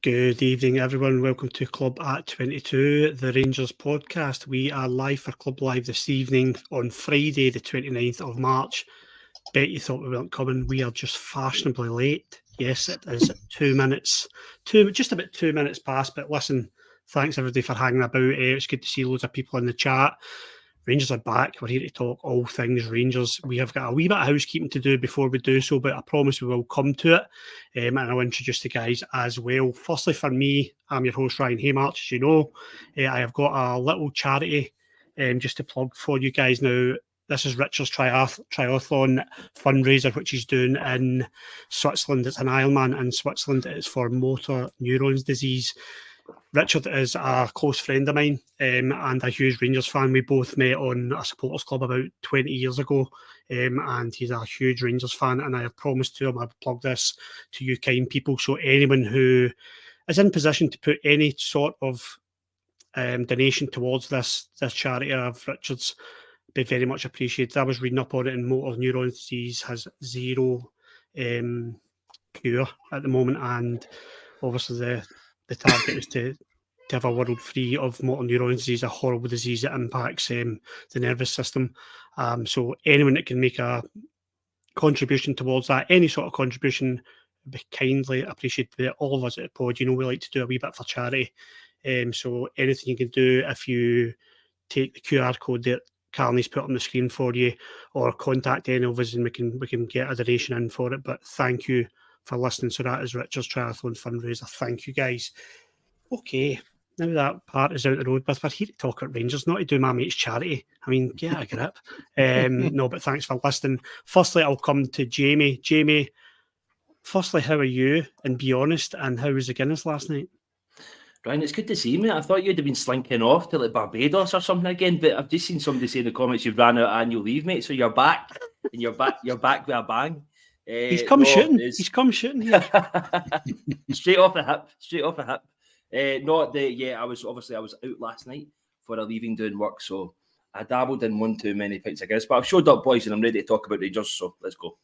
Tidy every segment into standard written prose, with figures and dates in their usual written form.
Good evening, everyone. Welcome to Club at 22, the Rangers podcast. We are live for Club Live this evening on Friday, the 29th of March. Bet you thought we weren't coming. We are just fashionably late. Yes, it is 2 minutes, just about 2 minutes past. But listen, thanks everybody for hanging about. It's good to see loads of people in the chat. Rangers are back. We're here to talk all things Rangers. We have got a wee bit of housekeeping to do before we do so, but I promise we will come to it. And I'll introduce the guys as well. Firstly, for me, I'm your host, Ryan Haymarch. As you know, I have got a little charity just to plug for you guys now. This is Richard's triathlon fundraiser, which he's doing in Switzerland. It's an Ironman in Switzerland. It's for motor neurons disease. Richard is a close friend of mine and a huge Rangers fan. We both met on a supporters club about 20 years ago, and he's a huge Rangers fan, and I have promised to him I'd plug this to you kind people. So anyone who is in position to put any sort of donation towards this charity of Richard's be very much appreciated. I was reading up on it, and motor neuron disease has zero cure at the moment, and obviously the target is to have a world free of motor neuron disease, a horrible disease that impacts the nervous system. So anyone that can make a contribution towards that, any sort of contribution, would be kindly appreciated. All of us at the pod, we like to do a wee bit for charity. So anything you can do, if you take the QR code that Carney's put on the screen for you, or contact any of us, and we can get a donation in for it. But thank you for listening. So that is Richard's triathlon fundraiser. Thank you, guys. Okay, now that part is out the road, but we're here to talk about Rangers, not to do my mate's charity. I mean, get a grip. No, but thanks for listening. Firstly, I'll come to Jamie. Jamie, firstly, how are you? And be honest, and how was the Guinness last night? Ryan, it's good to see you, mate. I thought you'd have been slinking off to like Barbados or something again, but I've just seen somebody say in the comments you've ran out of annual leave, mate. So you're back, and you're back with a bang. He's come shooting. He's come shooting here. Straight off the hip. I was out last night for a leaving doing work, so I dabbled in one too many pints, I guess. But I've showed up, boys, and I'm ready to talk about Rangers. So let's go.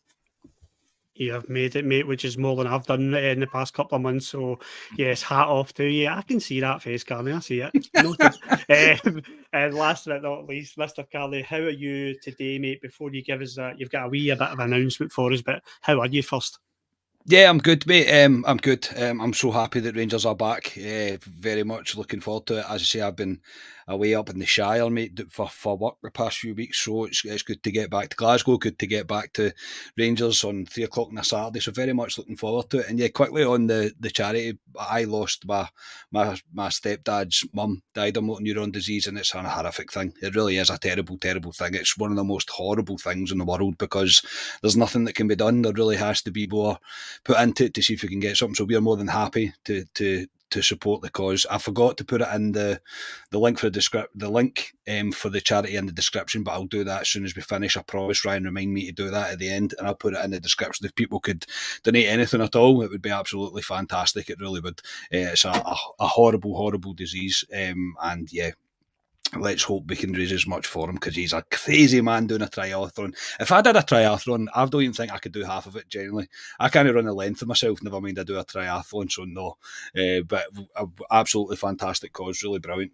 You have made it, mate, which is more than I've done in the past couple of months. So, yes, hat off to you. I can see that face, Carney. I see it. And last but not least, Mr. Carney, how are you today, mate? Before you give us you've got a bit of an announcement for us, but how are you first? Yeah, I'm good, mate. I'm good. I'm so happy that Rangers are back. Very much looking forward to it. As I say, I've been away up in the Shire, mate, for work the past few weeks. So it's good to get back to Glasgow. Good to get back to Rangers on 3 o'clock on a Saturday. So very much looking forward to it. And yeah, quickly on the charity, I lost my stepdad's mum died of motor neuron disease, and it's a horrific thing. It really is a terrible, terrible thing. It's one of the most horrible things in the world because there's nothing that can be done. There really has to be more put into it to see if we can get something. So we are more than happy to support the cause. I forgot to put it in the link for the charity in the description, but I'll do that as soon as we finish. I promise. Ryan, remind me to do that at the end, and I'll put it in the description. If people could donate anything at all, it would be absolutely fantastic. It really would. It's a horrible, horrible disease, and yeah. Let's hope we can raise as much for him because he's a crazy man doing a triathlon. If I did a triathlon, I don't even think I could do half of it, generally. I can't run the length of myself, never mind I do a triathlon, so no. But absolutely fantastic cause, really brilliant.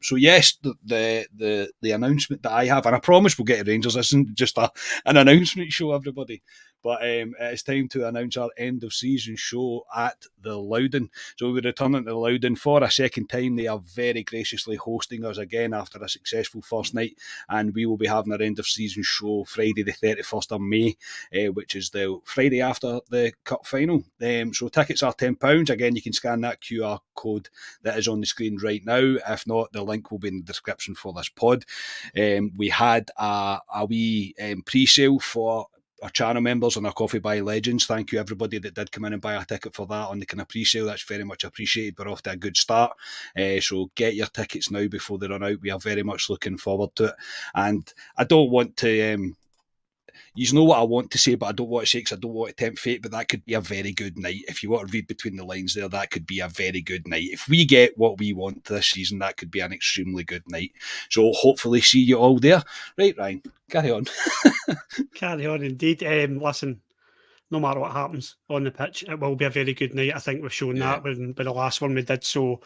So yes, the announcement that I have, and I promise we'll get to Rangers, this isn't just an announcement show, everybody. But it's time to announce our end of season show at the Loudon. So we're returning to the Loudon for a second time. They are very graciously hosting us again after a successful first night, and we will be having our end of season show Friday the 31st of May, which is the Friday after the cup final. So tickets are £10. Again, you can scan that QR code that is on the screen right now. If not, the link will be in the description for this pod. We had a wee pre-sale for our channel members and our Coffee by Legends. Thank you everybody that did come in and buy a ticket for that on the kind of pre-sale. That's very much appreciated. We're off to a good start. So get your tickets now before they run out. We are very much looking forward to it. And I don't want to... you know what I want to say, but I don't want to say because I don't want to tempt fate, but that could be a very good night. If you want to read between the lines there, that could be a very good night. If we get what we want this season, that could be an extremely good night. So hopefully see you all there. Right, Ryan, carry on. Carry on indeed. Listen, no matter what happens on the pitch, it will be a very good night. I think we've shown that with the last one we did. So,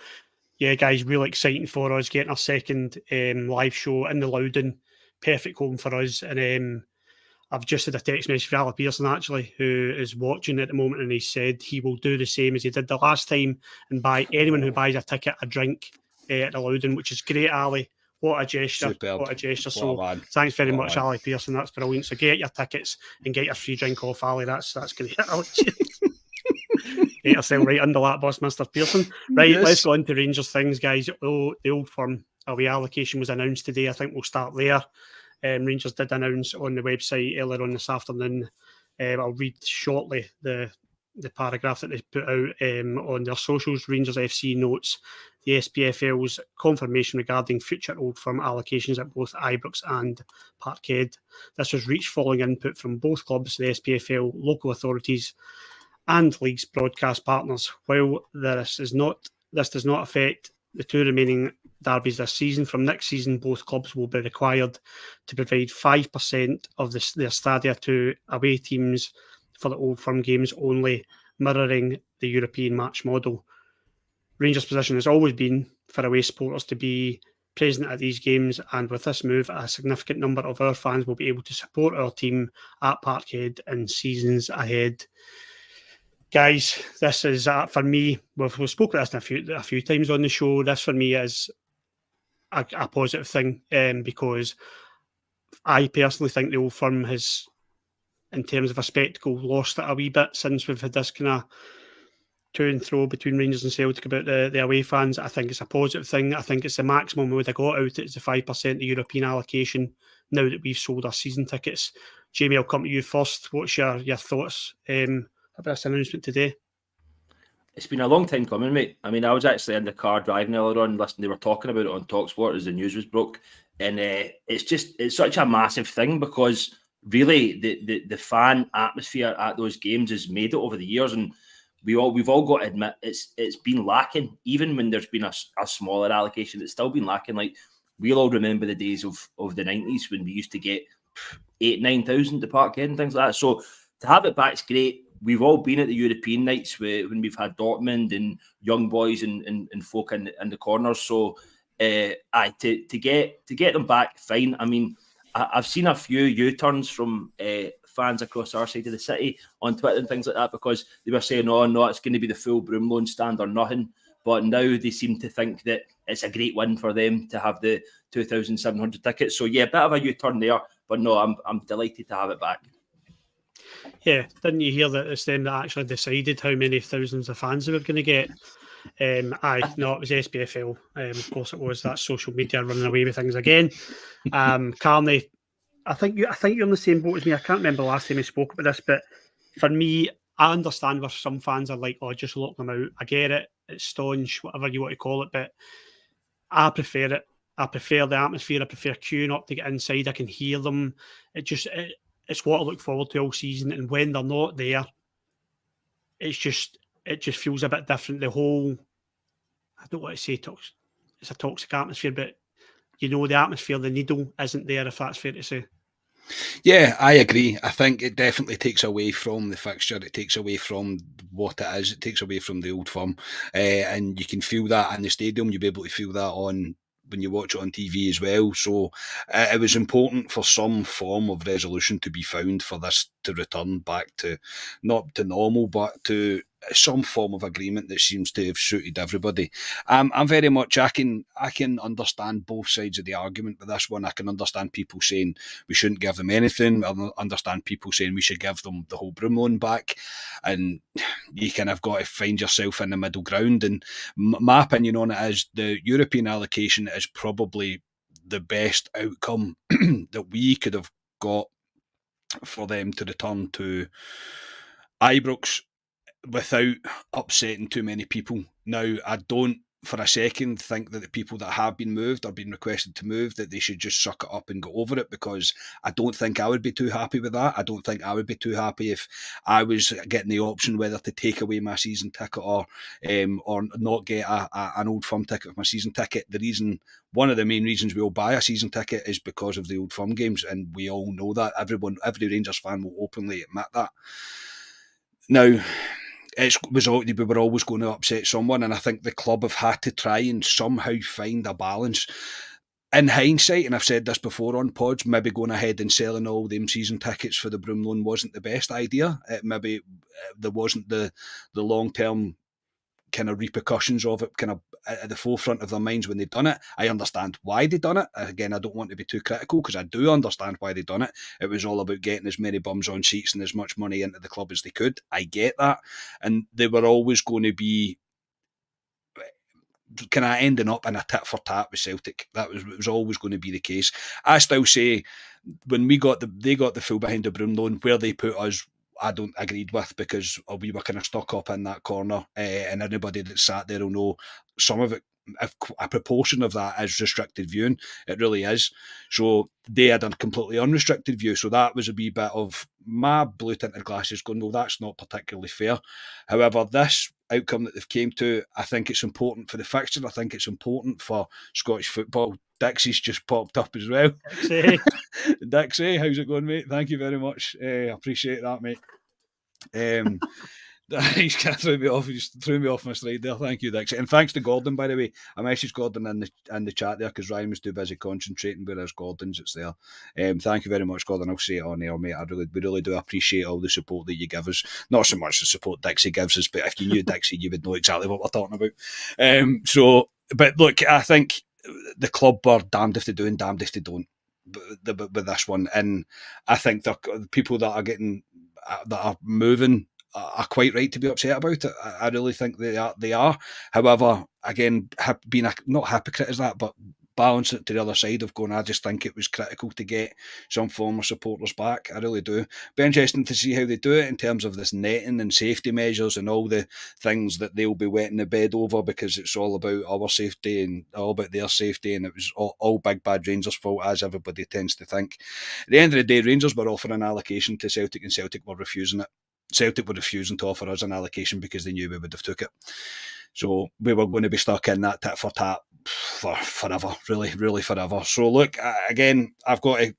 yeah, guys, really exciting for us getting our second live show in the Loudon. Perfect home for us. And I've just had a text message from Ali Pearson, actually, who is watching at the moment, and he said he will do the same as he did the last time and buy anyone who buys a ticket a drink at the Loudon, which is great, Ali. What a gesture. Superb. What a gesture. What a man. Thanks very What a much, man. Ali Pearson. That's brilliant. So get your tickets and get your free drink off, Ali. That's great. Get yourself right under that bus, Mr. Pearson. Right, Yes. Let's go into Rangers things, guys. Oh, the Old Firm away allocation was announced today. I think we'll start there. Rangers did announce on the website earlier on this afternoon. I'll read shortly the paragraph that they put out on their socials. Rangers FC notes the SPFL's confirmation regarding future Old Firm allocations at both Ibrox and Parkhead. This was reached following input from both clubs, the SPFL, local authorities, and league's broadcast partners. While this does not affect the two remaining derbies this season, from next season both clubs will be required to provide 5% of their stadia to away teams for the Old Firm games only, mirroring the European match model. Rangers' position has always been for away supporters to be present at these games, and with this move, a significant number of our fans will be able to support our team at Parkhead in seasons ahead. Guys, this is for me. We've spoken about this a few times on the show. This for me is a positive thing because I personally think the Old Firm has, in terms of a spectacle, lost it a wee bit since we've had this kind of to and fro between Rangers and Celtic about the away fans. I think it's a positive thing. I think it's the maximum we would have got out. It's the 5% the European allocation now that we've sold our season tickets. Jamie, I'll come to you first. What's your thoughts about this announcement today? It's been a long time coming, mate. I mean, I was actually in the car driving earlier on, listening. They were talking about it on TalkSport as the news was broke, and it's such a massive thing because really the fan atmosphere at those games has made it over the years, and we've all got to admit it's been lacking. Even when there's been a smaller allocation, it's still been lacking. Like, we'll all remember the days of the 90s when we used to get 8,000-9,000 to Parkhead and things like that. So to have it back is great. We've all been at the European nights when we've had Dortmund and young boys and folk in the corners. So to get them back, fine. I mean, I've seen a few U-turns from fans across our side of the city on Twitter and things like that, because they were saying, oh no, it's going to be the full Broomloan stand or nothing. But now they seem to think that it's a great win for them to have the 2,700 tickets. So yeah, bit of a U-turn there, but no, I'm delighted to have it back. Yeah, didn't you hear that it's them that actually decided how many thousands of fans they were going to get? It was SPFL. Of course it was. That social media running away with things again. Carney, I think you're on the same boat as me. I can't remember the last time we spoke about this, but for me, I understand where some fans are like, oh, just lock them out. I get it. It's staunch, whatever you want to call it, but I prefer it. I prefer the atmosphere. I prefer queuing up to get inside. I can hear them. It's what I look forward to all season, and when they're not there, it just feels a bit different. The whole, I don't want to say it's a toxic atmosphere, but the atmosphere, the needle isn't there, if that's fair to say. Yeah, I agree. I think it definitely takes away from the fixture. It takes away from what it is. It takes away from the Old Firm. And you can feel that in the stadium. You'll be able to feel that when you watch it on TV as well. So it was important for some form of resolution to be found for this to return back to, not to normal, but to some form of agreement that seems to have suited everybody. I'm very much, I can understand both sides of the argument with this one. I can understand people saying we shouldn't give them anything. I understand people saying we should give them the whole Broomloan back. And you kind of got to find yourself in the middle ground. And my opinion on it is the European allocation is probably the best outcome that we could have got for them to return to Ibrox without upsetting too many people. Now, I don't for a second think that the people that have been moved or been requested to move, that they should just suck it up and go over it, because I don't think I would be too happy with that. I don't think I would be too happy if I was getting the option whether to take away my season ticket or not get an Old Firm ticket with my season ticket. One of the main reasons we all buy a season ticket is because of the Old Firm games, and we all know that. Every Rangers fan will openly admit that. Now, we were always going to upset someone, and I think the club have had to try and somehow find a balance. In hindsight, and I've said this before on pods, maybe going ahead and selling all them season tickets for the Broom loan wasn't the best idea. Maybe there wasn't the long-term kind of repercussions of it kind of at the forefront of their minds when they'd done it. I understand why they done it. Again, I don't want to be too critical because I do understand why they done it. It was all about getting as many bums on seats and as much money into the club as they could. I get that. And they were always going to be kind of ending up in a tit for tat with Celtic. It was always going to be the case. I still say when they got the full behind the Broom loan, where they put us, I don't agreed with, because we were kind of stuck up in that corner, and anybody that sat there will know some of it. A proportion of that is restricted viewing. It really is. So they had a completely unrestricted view. So that was a wee bit of my blue tinted glasses going, no, that's not particularly fair. However, this outcome that they've came to, I think it's important for the fixture. I think it's important for Scottish football. Dixie's just popped up as well. Dixie, how's it going, mate? Thank you very much. I appreciate that, mate. He's kind of threw me off my slide there. Thank you, Dixie, and thanks to Gordon, by the way. I messaged Gordon in the chat there because Ryan was too busy concentrating, whereas Gordon's it's there. Thank you very much, Gordon. I'll say it on air, mate. We really do appreciate all the support that you give us. Not so much the support Dixie gives us, but if you knew Dixie, you would know exactly what we're talking about. But look, I think the club are damned if they do and damned if they don't with this one, and I think the people that are moving are quite right to be upset about it. I really think they are. However, again, being not hypocrite as that, but balance it to the other side of going, I just think it was critical to get some former supporters back. I really do. Be interesting to see how they do it in terms of this netting and safety measures and all the things that they'll be wetting the bed over, because it's all about our safety and all about their safety, and it was all big bad Rangers' fault, as everybody tends to think. At the end of the day, Rangers were offering an allocation to Celtic and Celtic were refusing it. Celtic were refusing to offer us an allocation because they knew we would have took it. So we were going to be stuck in that tit for tat for forever, really forever. So look, again, I've got to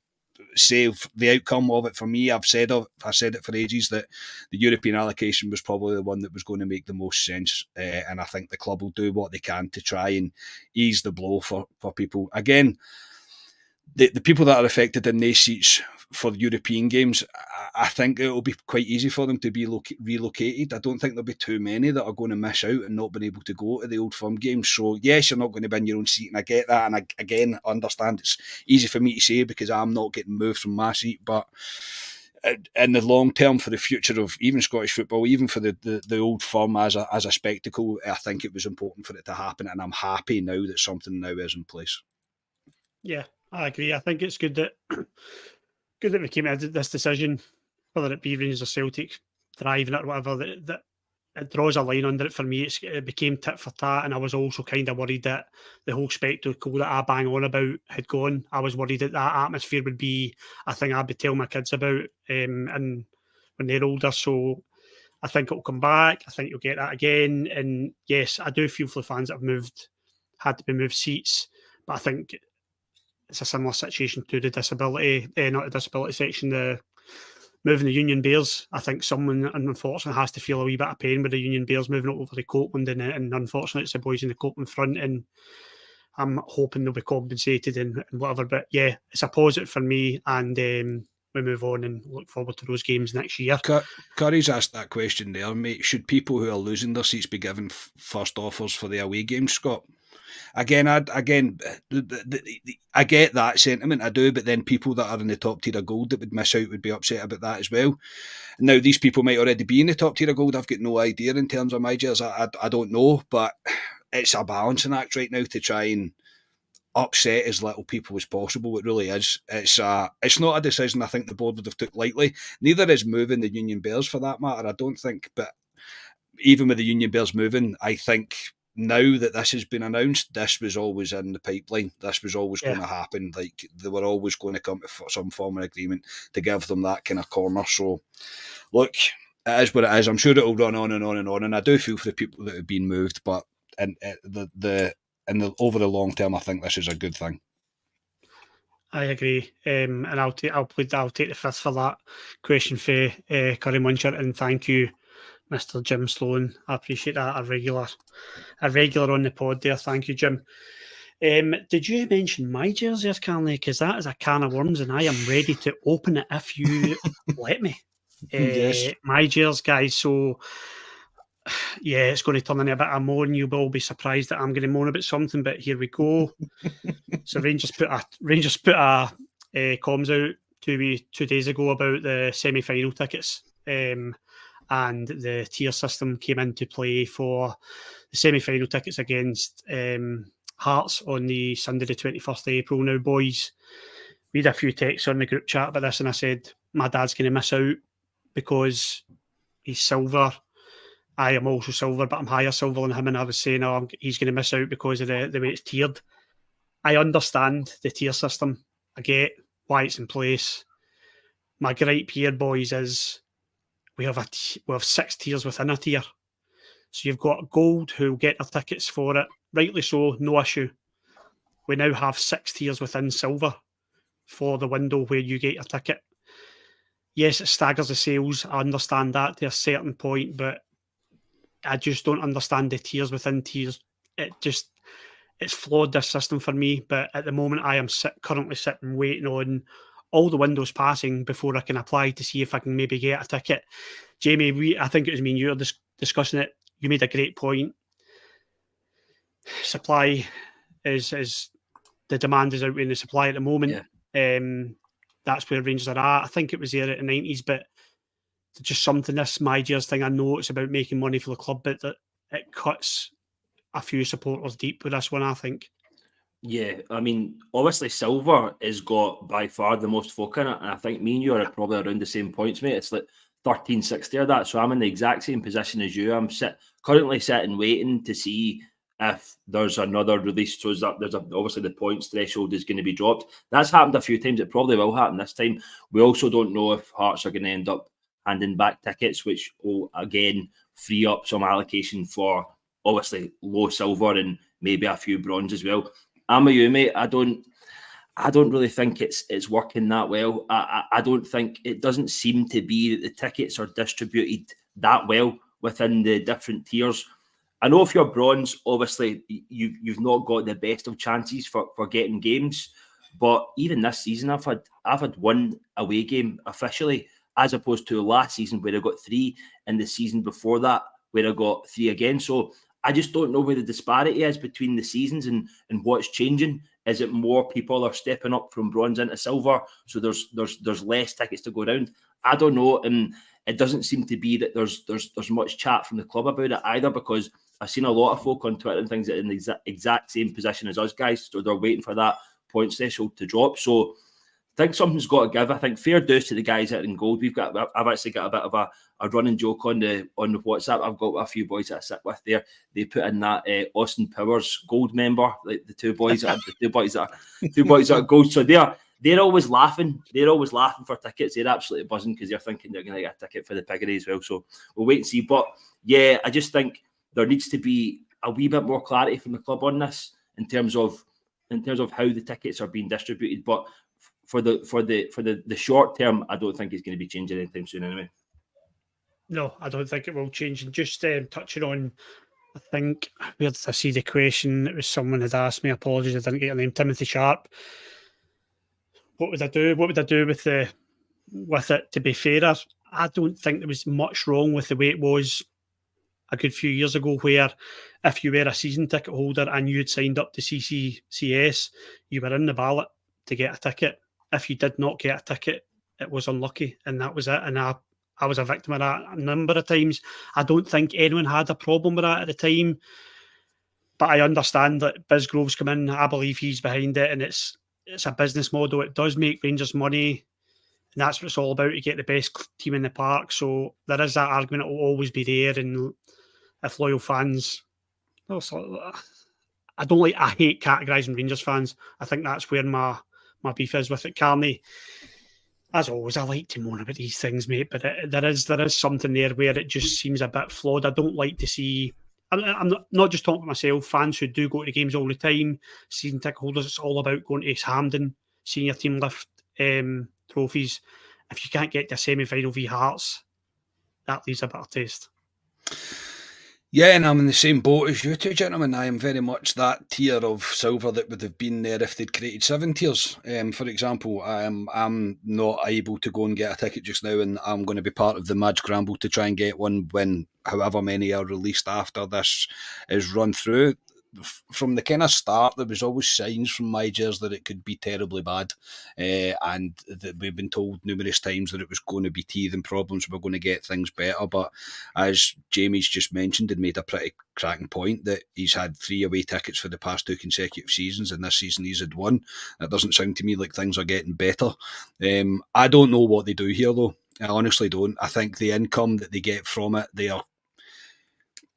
save the outcome of it for me. I've said it for ages that the European allocation was probably the one that was going to make the most sense, and I think the club will do what they can to try and ease the blow for people. Again, the people that are affected in these seats for European games, I think it will be quite easy for them to be relocated. I don't think there'll be too many that are going to miss out and not being able to go to the Old Firm games. So yes, you're not going to be in your own seat, and I get that. And again, I understand it's easy for me to say because I'm not getting moved from my seat, but in the long term, for the future of even Scottish football, even for the Old Firm as a spectacle, I think it was important for it to happen, and I'm happy now that something now is in place. Yeah, I agree. I think it's good that we came to this decision, whether it be Rangers or Celtic driving it or whatever, that it draws a line under it for me. It became tit for tat, and I was also kind of worried that the whole spectacle that I bang on about had gone. I was worried that atmosphere would be a thing I'd be telling my kids about and when they're older. So I think it'll come back. I think you'll get that again. And yes, I do feel for the fans that have had to be moved seats, but I think it's a similar situation to the disability, not the disability section, the moving the Union Bears. I think someone, unfortunately, has to feel a wee bit of pain with the Union Bears moving it over to Copeland, and unfortunately, it's the boys in the Copeland front, and I'm hoping they'll be compensated and whatever. But yeah, it's a positive for me, and we move on and look forward to those games next year. Curry's asked that question there, mate. Should people who are losing their seats be given first offers for the away games, Scott? Again, I get that sentiment, I do, but then people that are in the top tier of gold that would miss out would be upset about that as well. Now, these people might already be in the top tier of gold. I've got no idea in terms of my jersey. I don't know, but it's a balancing act right now to try and upset as little people as possible. It really is. It's not a decision I think the board would have took lightly. Neither is moving the Union Bears for that matter, I don't think. But even with the Union Bears moving, I think now that this has been announced, this was always in the pipeline. This was always going to happen. Like, they were always going to come to some form of agreement to give them that kind of corner. So, look, it is what it is. I'm sure it'll run on and on and on. And I do feel for the people that have been moved, but over the long term, I think this is a good thing. I agree, and I'll take the fifth for that question for Curry Muncher, and thank you Mr. Jim Sloan. I appreciate that. A regular on the pod there. Thank you, Jim. Did you mention my jersey, Carnley? Because that is a can of worms, and I am ready to open it if you let me. Yes. My jersey, guys. So, yeah, it's going to turn into a bit of moan. You will be surprised that I'm going to moan about something, but here we go. So Rangers put a comms out 2 days ago about the semi-final tickets, and the tier system came into play for the semi-final tickets against Hearts on the Sunday the 21st of April. Now, boys, we had a few texts on the group chat about this, and I said my dad's going to miss out because he's silver. I am also silver, but I'm higher silver than him, and I was saying, he's going to miss out because of the way it's tiered. I understand the tier system. I get why it's in place. My gripe here, boys, is we have 6 tiers within a tier. So you've got gold who will get their tickets for it. Rightly so, no issue. We now have 6 tiers within silver for the window where you get your ticket. Yes, it staggers the sales. I understand that to a certain point, but I just don't understand the tiers within tiers. It's flawed, this system, for me. But at the moment, I am currently sitting waiting on all the windows passing before I can apply to see if I can maybe get a ticket. Jamie, I think it was me and you were discussing it. You made a great point. Supply is the demand is outweighing the supply at the moment. Yeah. That's where Rangers are at. I think it was there at the 90s, but just something, this my Jersey thing, I know it's about making money for the club, but that it cuts a few supporters deep with this one, I think. Yeah, I mean, obviously Silver has got by far the most folk in it, and I think me and you are probably around the same points, mate. It's like 1360 or that, so I'm in the exact same position as you. I'm currently sitting waiting to see if there's another release. So obviously the points threshold is going to be dropped. That's happened a few times. It probably will happen this time. We also don't know if Hearts are going to end up handing back tickets, which will again free up some allocation for obviously low silver and maybe a few bronze as well. I'm with you, mate. I don't really think it's working that well. I don't think, it doesn't seem to be that the tickets are distributed that well within the different tiers. I know if you're bronze, obviously you've not got the best of chances for getting games. But even this season, I've had one away game officially, as opposed to last season where I got 3, and the season before that where I got 3 again. So I just don't know where the disparity is between the seasons and what's changing. Is it more people are stepping up from bronze into silver, so there's less tickets to go around? I don't know, and it doesn't seem to be that there's much chat from the club about it either, because I've seen a lot of folk on Twitter and things that are in the exact same position as us guys, so they're waiting for that points threshold to drop. So I think something's got to give. I think fair dues to the guys that are in gold. I've actually got a bit of a running joke on the WhatsApp. I've got a few boys that I sit with there. They put in that Austin Powers gold member, like the two boys that are gold. So they're always laughing. They're always laughing for tickets. They're absolutely buzzing because they're thinking they're going to get a ticket for the piggery as well. So we'll wait and see. But yeah, I just think there needs to be a wee bit more clarity from the club on this in terms of how the tickets are being distributed. But for the short term, I don't think it's going to be changing anytime soon anyway. No, I don't think it will change. And just touching on, I think, where did I see the question? It was someone had asked me, apologies, I didn't get your name, Timothy Sharp. What would I do? What would I do with it, to be fairer? I don't think there was much wrong with the way it was a good few years ago, where if you were a season ticket holder and you'd signed up to CCCS, you were in the ballot to get a ticket. If you did not get a ticket, it was unlucky, and that was it. And I was a victim of that a number of times. I don't think anyone had a problem with that at the time, but I understand that Bisgrove's come in. I believe he's behind it, and it's a business model. It does make Rangers money, and that's what it's all about, to get the best team in the park. So there is that argument. It will always be there, and if loyal fans, I hate categorising Rangers fans. I think that's where my beef is with it. Carney, as always, I like to moan about these things, mate, but there is something there where it just seems a bit flawed. I don't like to see, I'm not just talking about myself, fans who do go to the games all the time, season ticket holders, it's all about going to East Hampden, seeing your team lift trophies. If you can't get to a semi-final v Hearts, that leaves a bitter taste. Yeah, and I'm in the same boat as you two, gentlemen. I am very much that tier of silver that would have been there if they'd created 7 tiers. For example, I'm not able to go and get a ticket just now, and I'm going to be part of the mad scramble to try and get one when however many are released after this is run through. From the kind of start, there was always signs from my Gers that it could be terribly bad, and that we've been told numerous times that it was going to be teething problems. We're going to get things better, but as Jamie's just mentioned and made a pretty cracking point, that he's had 3 away tickets for the past 2 consecutive seasons, and this season he's had 1. That doesn't sound to me like things are getting better. I don't know what they do here, though. I honestly don't. I think the income that they get from it, they are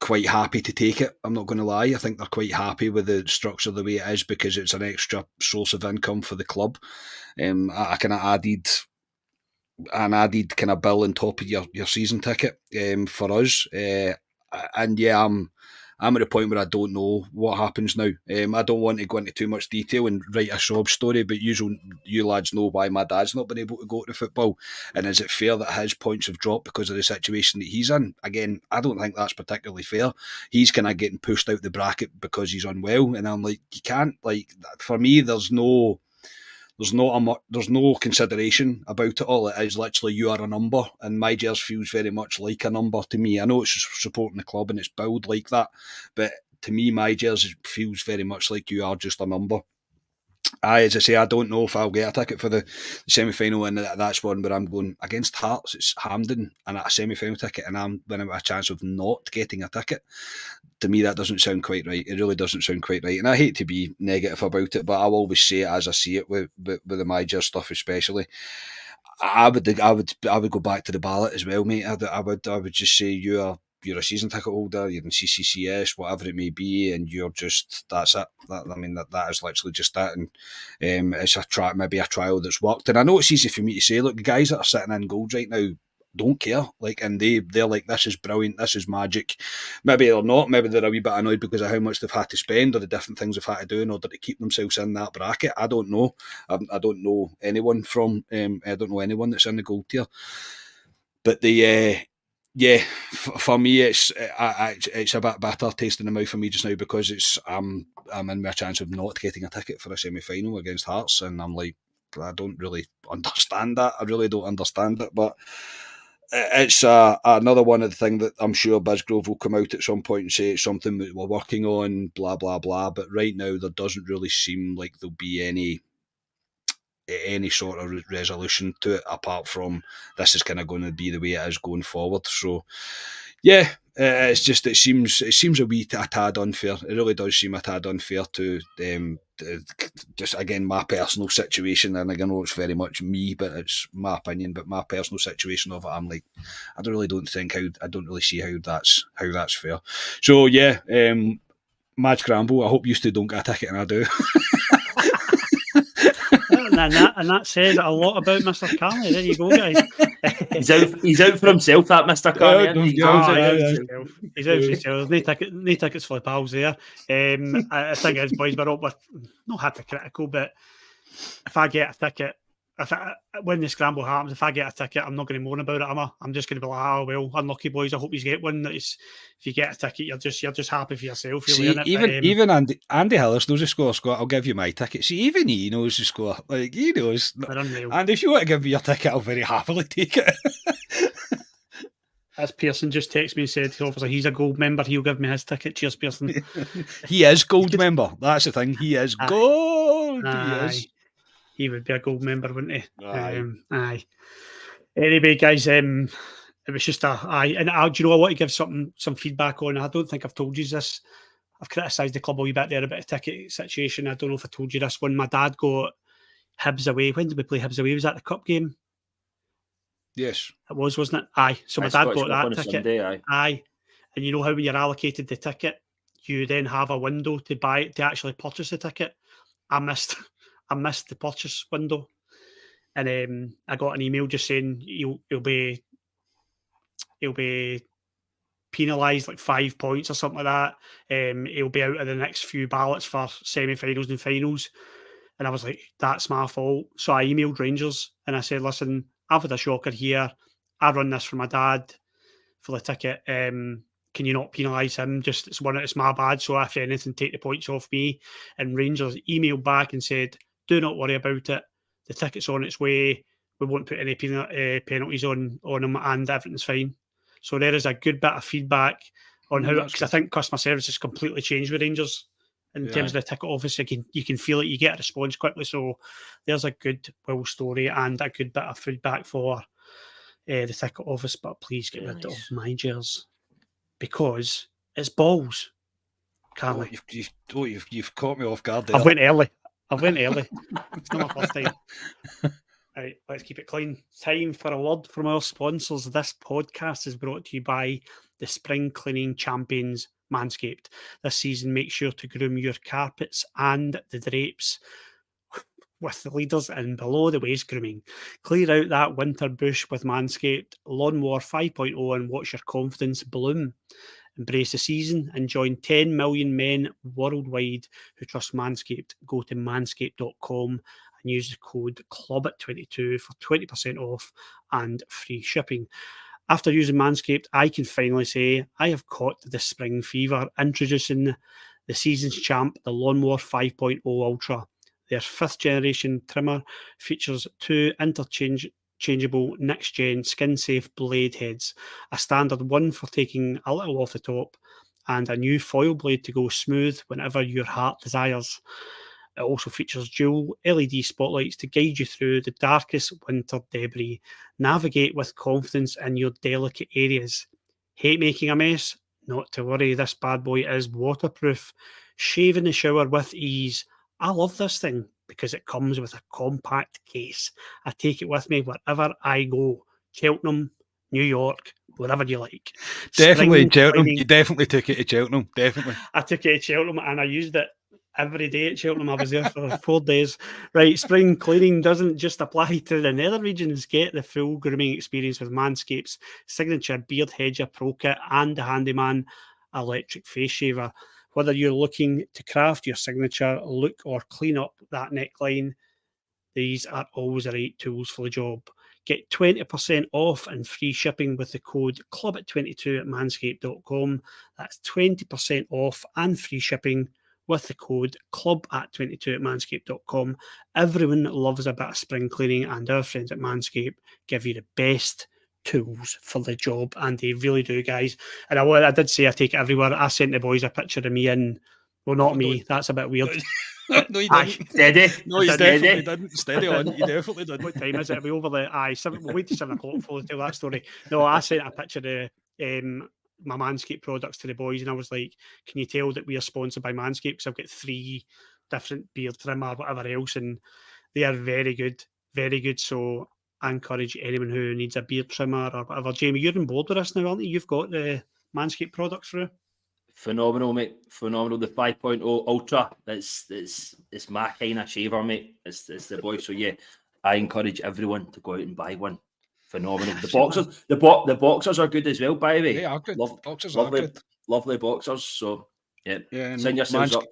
quite happy to take it. I'm not going to lie. I think they're quite happy with the structure the way it is because it's an extra source of income for the club. I kind of added kind of bill on top of your season ticket for us. And yeah, I'm at a point where I don't know what happens now. I don't want to go into too much detail and write a sob story, but you lads know why my dad's not been able to go to football. And is it fair that his points have dropped because of the situation that he's in? Again, I don't think that's particularly fair. He's kind of getting pushed out the bracket because he's unwell. And I'm like, you can't, like, for me, there's no consideration about it all. It is literally you are a number, and my Gers feels very much like a number to me. I know it's supporting the club and it's billed like that, but to me, my Gers feels very much like you are just a number. As I say, I don't know if I'll get a ticket for the semi-final, and that's one where I'm going against Hearts. It's Hampden and a semi-final ticket, and I'm winning a chance of not getting a ticket. To me, that doesn't sound quite right. It really doesn't sound quite right, and I hate to be negative about it, but I'll always say it as I see it with the Major stuff, especially. I would go back to the ballot as well, mate. I would just say you're a season ticket holder, you're in CCCS, whatever it may be, and you're just, that's it. That is literally just that, and it's maybe a trial that's worked. And I know it's easy for me to say, look, the guys that are sitting in gold right now don't care, like, and they're like, this is brilliant, this is magic. Maybe they're not, maybe they're a wee bit annoyed because of how much they've had to spend or the different things they've had to do in order to keep themselves in that bracket. I don't know. I don't know anyone that's in the gold tier, but for me, it's a bit bitter taste in the mouth for me just now because I'm in my chance of not getting a ticket for a semi-final against Hearts, and I'm like, I don't really understand that. I really don't understand it, but it's another one of the things that I'm sure Bisgrove will come out at some point and say it's something that we're working on, blah, blah, blah. But right now, there doesn't really seem like there'll be any sort of resolution to it apart from this is kind of going to be the way it is going forward. So, yeah, it seems a tad unfair. It really does seem a tad unfair to just, again, my personal situation, and I know it's very much me, but it's my opinion. But my personal situation of it, I'm like, I don't really see how that's fair. So yeah, mad scramble. I hope you two don't get a ticket, and I do. And that says a lot about Mr. Carney. There you go, guys. He's out for himself, that Mr. Carney. He's out for himself. There's no tickets for the pals there. I think as boys, we're not hypocritical, but if I get a ticket, when the scramble happens, if I get a ticket, I'm not going to moan about it, am I? I'm just going to be like, oh, well, unlucky boys, I hope you get one. If you get a ticket, you're just happy for yourself. Even Andy Hillis knows the score, Scott. I'll give you my ticket. See, even he knows the score. Like, he knows. And if you want to give me your ticket, I'll very happily take it. As Pearson just texted me and said, obviously, he's a gold member. He'll give me his ticket. Cheers, Pearson. He is gold member. That's the thing. He is gold. He is. He would be a gold member, wouldn't he? Aye. Anyway, guys, it was just do you know, I want to give some feedback on. I don't think I've told you this. I've criticised the club a wee bit there about the ticket situation. I don't know if I told you this. When my dad got Hibs away, when did we play Hibs away? Was that the cup game? Yes. It was, wasn't it? Aye. So my dad got that ticket. Sunday, aye. And you know how when you're allocated the ticket, you then have a window to actually purchase the ticket. I missed the purchase window, and I got an email just saying he'll be penalised like 5 points or something like that. He'll be out of the next few ballots for semi-finals and finals. And I was like, that's my fault. So I emailed Rangers and I said, listen, I've had a shocker here. I run this for my dad for the ticket. can you not penalise him? Just it's my bad. So if anything, take the points off me. And Rangers emailed back and said, do not worry about it. The ticket's on its way. We won't put any penalties on him, and everything's fine. So there is a good bit of feedback on how, because I think customer service has completely changed with Rangers in terms of the ticket office. You can feel it. You get a response quickly. So there's a good story and a good bit of feedback for the ticket office. But please get rid of my jersey, because it's balls. Carly. You've caught me off guard there. I went early. It's not my first time. Right, let's keep it clean. Time for a word from our sponsors. This podcast is brought to you by the spring cleaning champions, Manscaped. This season, make sure to groom your carpets and the drapes with the leaders in below the waist grooming. Clear out that winter bush with Manscaped Lawnmower 5.0 and watch your confidence bloom. Embrace the season and join 10 million men worldwide who trust Manscaped. Go to manscaped.com and use the code CLUB22 for 20% off and free shipping. After using Manscaped, I can finally say I have caught the spring fever. Introducing the season's champ, the Lawnmower 5.0 Ultra. Their 5th generation trimmer features 2 interchangeable next-gen skin-safe blade heads, a standard one for taking a little off the top, and a new foil blade to go smooth whenever your heart desires. It also features dual LED spotlights to guide you through the darkest winter debris. Navigate with confidence in your delicate areas. Hate making a mess? Not to worry, this bad boy is waterproof. Shave in the shower with ease. I love this thing because it comes with a compact case. I take it with me wherever I go. Cheltenham, New York, wherever you like. Definitely Cheltenham. You definitely took it to Cheltenham. Definitely. I took it to Cheltenham and I used it every day at Cheltenham. I was there for 4 days. Right, spring cleaning doesn't just apply to the nether regions. Get the full grooming experience with Manscaped's signature Beard Hedger Pro Kit and the Handyman electric face shaver. Whether you're looking to craft your signature look or clean up that neckline, these are always the right tools for the job. Get 20% off and free shipping with the code CLUB22 at manscaped.com. That's 20% off and free shipping with the code CLUB22 at manscaped.com. Everyone loves a bit of spring cleaning, and our friends at Manscaped give you the best tools for the job, and they really do, guys. And I did say I take it everywhere. I sent the boys a picture of me in, well, not me, that's a bit weird. No, you didn't. Steady. No, you definitely didn't. Steady on. You definitely didn't. What time is it? Are we over the we'll wait till 7 o'clock before we tell that story. No, I sent a picture of my Manscaped products to the boys, and I was like, can you tell that we are sponsored by Manscaped? Because I've got 3 different beard trimmer, whatever else, and they are very good, very good. So I encourage anyone who needs a beard trimmer or whatever. Jamie, you're on board with us now, aren't you? You've got the Manscaped products through. Phenomenal, mate. Phenomenal. The 5.0 Ultra. It's my kind of shaver, mate. It's the boy. So yeah, I encourage everyone to go out and buy one. Phenomenal. The boxers, the boxers are good as well, by the way. They are good. Boxers are lovely, good. Lovely boxers. So yeah, sign yourselves up.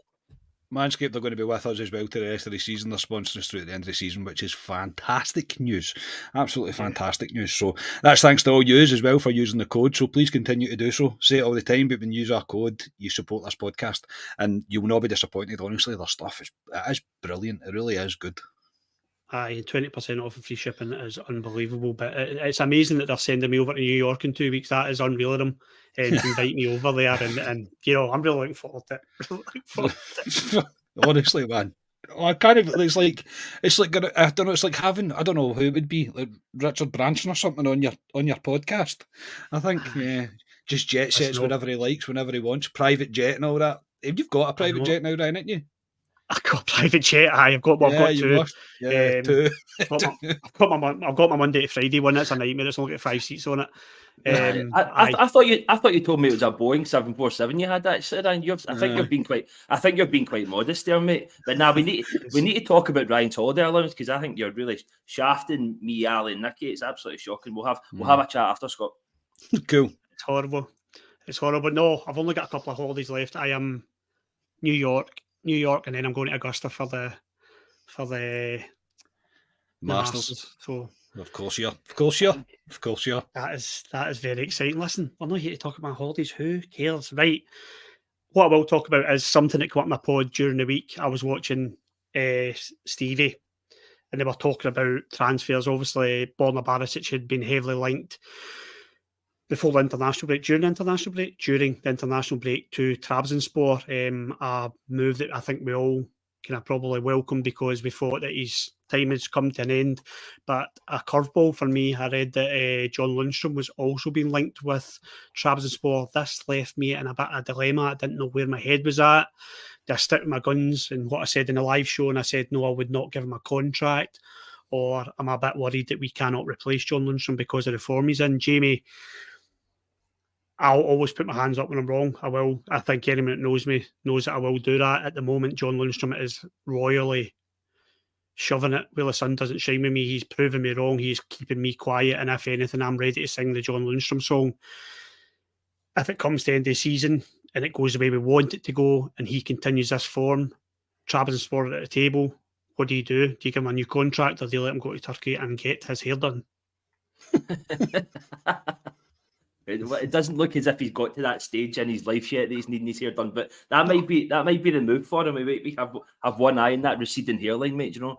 Manscaped are going to be with us as well to the rest of the season. They're sponsoring us through at the end of the season, which is fantastic news. Absolutely fantastic news. So that's thanks to all yous as well for using the code. So please continue to do so. Say it all the time, but when you use our code, you support this podcast, and you will not be disappointed. Honestly, their stuff is brilliant. It really is good. Aye, 20% off and free shipping is unbelievable. But it's amazing that they're sending me over to New York in 2 weeks. That is unreal of them to invite me over there. And you know, I'm really looking forward to it. Honestly, man. I kind of, it's like I don't know, it's like having, I don't know who it would be, like Richard Branson or something on your podcast. I think, just jet sets whenever he likes, whenever he wants, private jet and all that. You've got a private jet now, Ryan, haven't you? I've got a private jet. I've got 2. Yeah, 2. I've got my Monday to Friday one. That's a nightmare. It's only got 5 seats on it. I thought you told me it was a Boeing 747 you had that said, and I think you're being quite modest there, mate. But now we need to talk about Ryan's holiday allowance, because I think you're really shafting me, Ali, and Nicky. It's absolutely shocking. We'll have a chat after, Scott. Cool. It's horrible. No, I've only got a couple of holidays left. I am New York, and then I'm going to Augusta for the Masters. So Of course you are. that is very exciting. Listen, we're not here to talk about holidays. Who cares? Right. What I will talk about is something that came up in my pod during the week. I was watching Stevie, and they were talking about transfers. Obviously, Borna Barisic had been heavily linked before the international break, during the international break to Trabzonspor, a move that I think we all kind of probably welcome because we thought that his time has come to an end. But a curveball for me, I read that John Lundstram was also being linked with Trabzonspor. This left me in a bit of a dilemma. I didn't know where my head was at. Did I stick with my guns and what I said in the live show, and I said no, I would not give him a contract? Or am I a bit worried that we cannot replace John Lundstram because of the form he's in? Jamie, I'll always put my hands up when I'm wrong. I will. I think anyone that knows me knows that I will do that. At the moment, John Lundstram is royally shoving it where the sun doesn't shine with me. He's proving me wrong. He's keeping me quiet. And if anything, I'm ready to sing the John Lundstram song. If it comes to the end of the season and it goes the way we want it to go and he continues this form, Trabzonspor at the table, what do? Do you give him a new contract or do you let him go to Turkey and get his hair done? It doesn't look as if he's got to that stage in his life yet that he's needing his hair done, but that might be the move for him. We might have one eye in that receding hairline, mate. You know,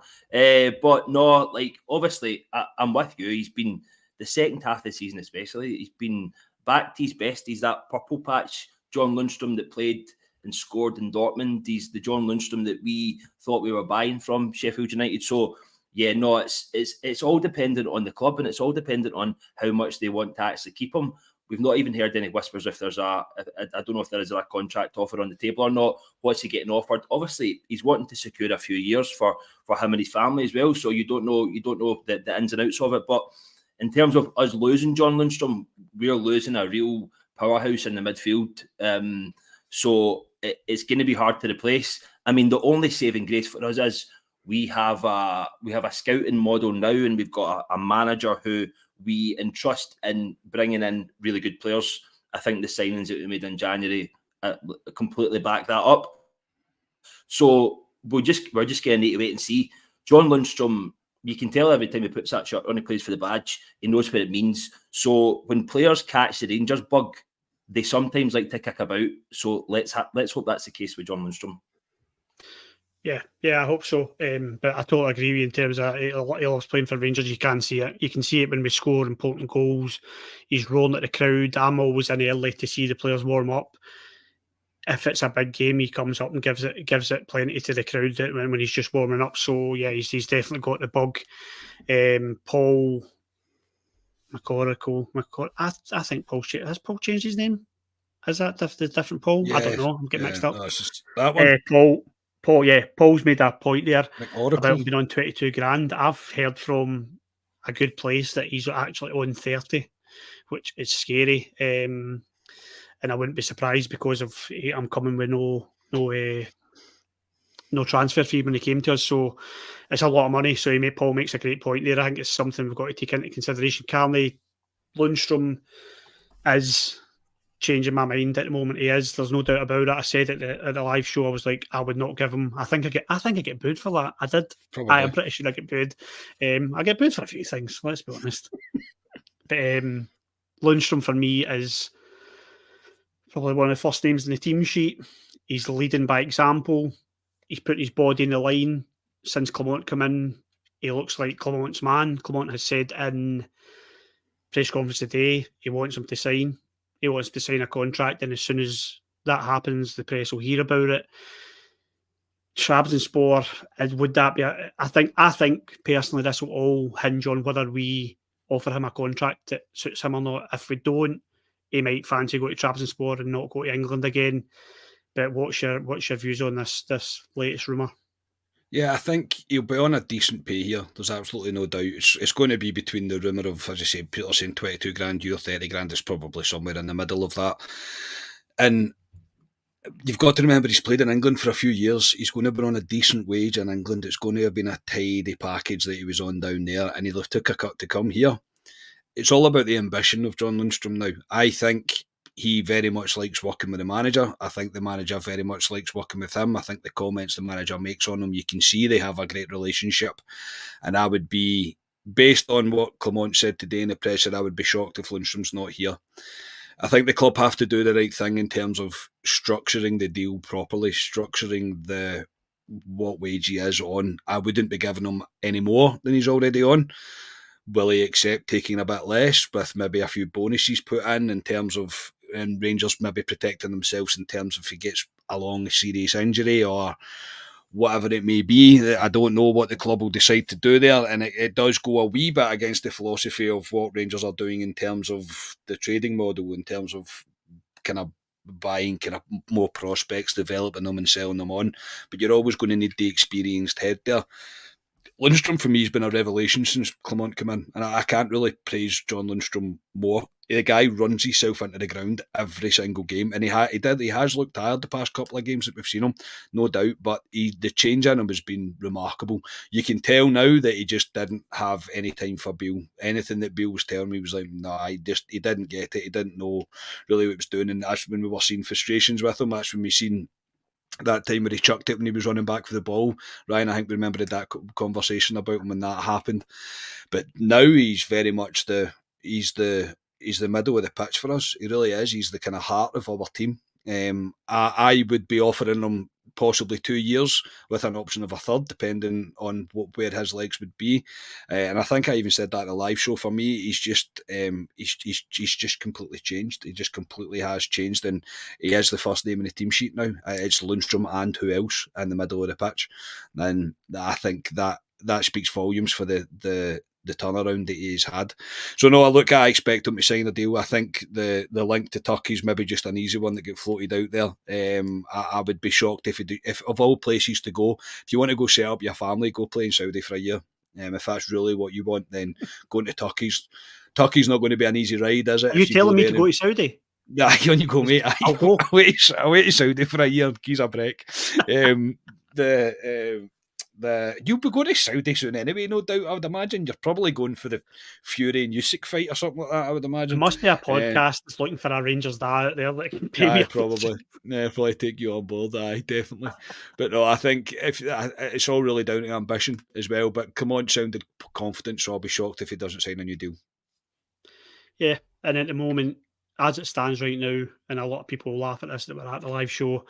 but no, like obviously, I'm with you. He's been the second half of the season, especially. He's been back to his best. He's that purple patch John Lundstram that played and scored in Dortmund. He's the John Lundstram that we thought we were buying from Sheffield United. So yeah, no, it's all dependent on the club and it's all dependent on how much they want to actually keep him. We've not even heard any whispers if there's I don't know if there is a contract offer on the table or not. What's he getting offered? Obviously, he's wanting to secure a few years for him and his family as well. So you don't know the ins and outs of it. But in terms of us losing John Lundstram, we're losing a real powerhouse in the midfield. So it's going to be hard to replace. I mean, the only saving grace for us is we have a scouting model now, and we've got a manager who we entrust in bringing in really good players. I think the signings that we made in January completely back that up. So we're just going to need to wait and see. John Lundstram, you can tell every time he puts that shirt on, he plays for the badge. He knows what it means. So when players catch the Rangers bug, they sometimes like to kick about. So let's hope that's the case with John Lundstram. Yeah, I hope so. But I totally agree with you in terms of he loves playing for Rangers. You can see it. You can see it when we score important goals. He's rolling at the crowd. I'm always in early to see the players warm up. If it's a big game, he comes up and gives it plenty to the crowd when he's just warming up. So yeah, he's definitely got the bug. Paul McCorrickle. I think has Paul changed his name? Is that the different Paul? Yeah, I don't know. I'm getting mixed up. No, it's just that one. Paul's made a point there McCorrickle. about him being on 22 grand. I've heard from a good place that he's actually on 30, which is scary. And I wouldn't be surprised because of I'm coming with no transfer fee when he came to us. So it's a lot of money. So Paul makes a great point there. I think it's something we've got to take into consideration. Carney, Lundstram is changing my mind at the moment. He is. There's no doubt about it. I said at the live show, I was like, I would not give him. I think I get booed for that. I did. Probably. I am pretty sure I get booed. I get booed for a few things. Let's be honest. But Lundstram for me is probably one of the first names in the team sheet. He's leading by example. He's put his body in the line since Clement come in. He looks like Clement's man. Clement has said in press conference today he wants him to sign. He wants to sign a contract, and as soon as that happens, the press will hear about it. Trabzonspor, would that be? I think personally, this will all hinge on whether we offer him a contract that suits him or not. If we don't, he might fancy go to Trabzonspor and not go to England again. But what's your views on this latest rumour? Yeah, I think he'll be on a decent pay here. There's absolutely no doubt. It's going to be between the rumour of, as I say, Peter saying 22 grand, you're 30 grand. It's probably somewhere in the middle of that. And you've got to remember he's played in England for a few years. He's going to be on a decent wage in England. It's going to have been a tidy package that he was on down there, and he'll have took a cut to come here. It's all about the ambition of John Lundstram now. I think he very much likes working with the manager. I think the manager very much likes working with him. I think the comments the manager makes on him, you can see they have a great relationship. And I would be, based on what Clement said today in the presser, I would be shocked if Lundstram's not here. I think the club have to do the right thing in terms of structuring the deal properly, structuring what wage he is on. I wouldn't be giving him any more than he's already on. Will he accept taking a bit less with maybe a few bonuses put in terms of, and Rangers maybe protecting themselves in terms of if he gets a long serious injury or whatever it may be? I don't know what the club will decide to do there, and it does go a wee bit against the philosophy of what Rangers are doing in terms of the trading model, in terms of kind of buying kind of more prospects, developing them and selling them on. But you're always going to need the experienced head there. Lundstram for me has been a revelation since Clement came in, and I can't really praise John Lundstram more. The guy runs himself into the ground every single game, and he has looked tired the past couple of games that we've seen him, no doubt. But the change in him has been remarkable. You can tell now that he just didn't have any time for Beale. Anything that Beale was telling me was like, nah, he didn't get it. He didn't know really what he was doing, and that's when we were seeing frustrations with him. That's when we seen that time where he chucked it when he was running back for the ball. Ryan, I think we remembered that conversation about him when that happened. But now he's very much he's the middle of the pitch for us. He really is. He's the kind of heart of our team. I would be offering him possibly 2 years with an option of a third, depending on where his legs would be. And I think I even said that in the live show. For me, he's just completely changed. He just completely has changed, and he is the first name in the team sheet now. It's Lundstram and who else in the middle of the pitch, and I think that speaks volumes for the turnaround that he's had. So no, I expect him to sign a deal. I think the link to Turkey is maybe just an easy one that get floated out there. I would be shocked if of all places to go, if you want to go set up your family, go play in Saudi for a year. If that's really what you want, then going to Turkey's not going to be an easy ride, is it? Are you telling me to go to Saudi? Yeah, on you go, mate. I'll go. I'll wait to Saudi for a year. Give a break. You'll be going to Saudi soon anyway, no doubt. I would imagine you're probably going for the Fury and Usyk fight or something like that. I would imagine There must be a podcast that's looking for a Rangers dad out there that can pay me. Probably take you on board. Aye, definitely. But no, I think it's all really down to ambition as well. But Clement sounded confident, so I'll be shocked if he doesn't sign a new deal. Yeah, and at the moment, as it stands right now, and a lot of people laugh at this that were at the live show,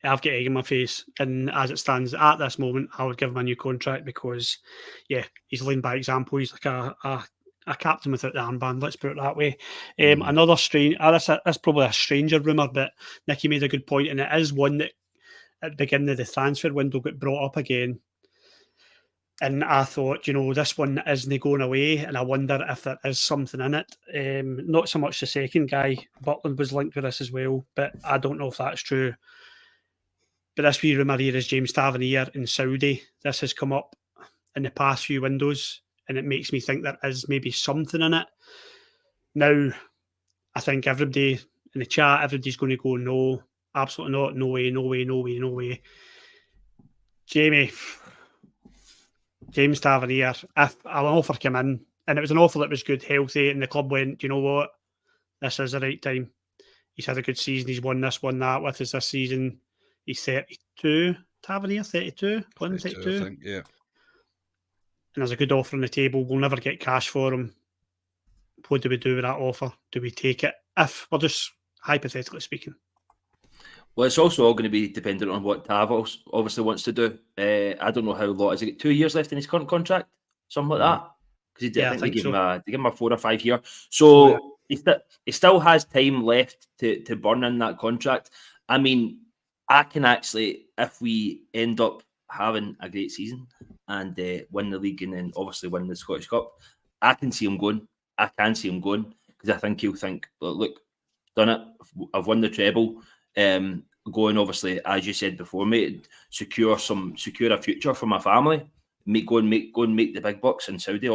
I've got egg in my face, and as it stands at this moment, I would give him a new contract because, yeah, he's leading by example. He's like a captain without the armband, let's put it that way. Another strange, that's probably a stranger rumour, but Nicky made a good point, and it is one that at the beginning of the transfer window got brought up again. And I thought, this one isn't going away, and I wonder if there is something in it. Not so much the second guy, Butland was linked with this as well, but I don't know if that's true. But this wee rumour here is James Tavernier in Saudi. This has come up in the past few windows, and it makes me think there is maybe something in it. Now, I think everybody in the chat, everybody's going to go, no, absolutely not, no way, no way, no way, no way. James Tavernier, if an offer came in, and it was an offer that was good, healthy, and the club went, you know what, this is the right time. He's had a good season, he's won this, won that with us this season. He's 32, Tavernier, 32, 32. I think, yeah. And there's a good offer on the table. We'll never get cash for him. What do we do with that offer? Do we take it? If we're just hypothetically speaking. Well, it's also all going to be dependent on what Tav obviously wants to do. I don't know how long. Has he got 2 years left in his current contract? Something like that? Because I think they gave him a 4 or 5 year. So he still has time left to burn in that contract. I mean, I can actually, if we end up having a great season and win the league and then obviously win the Scottish Cup, I can see him going. I can see him going because I think he'll think, look, done it. I've won the treble. Going obviously, as you said before, mate, secure a future for my family. Go and make the big bucks in Saudi.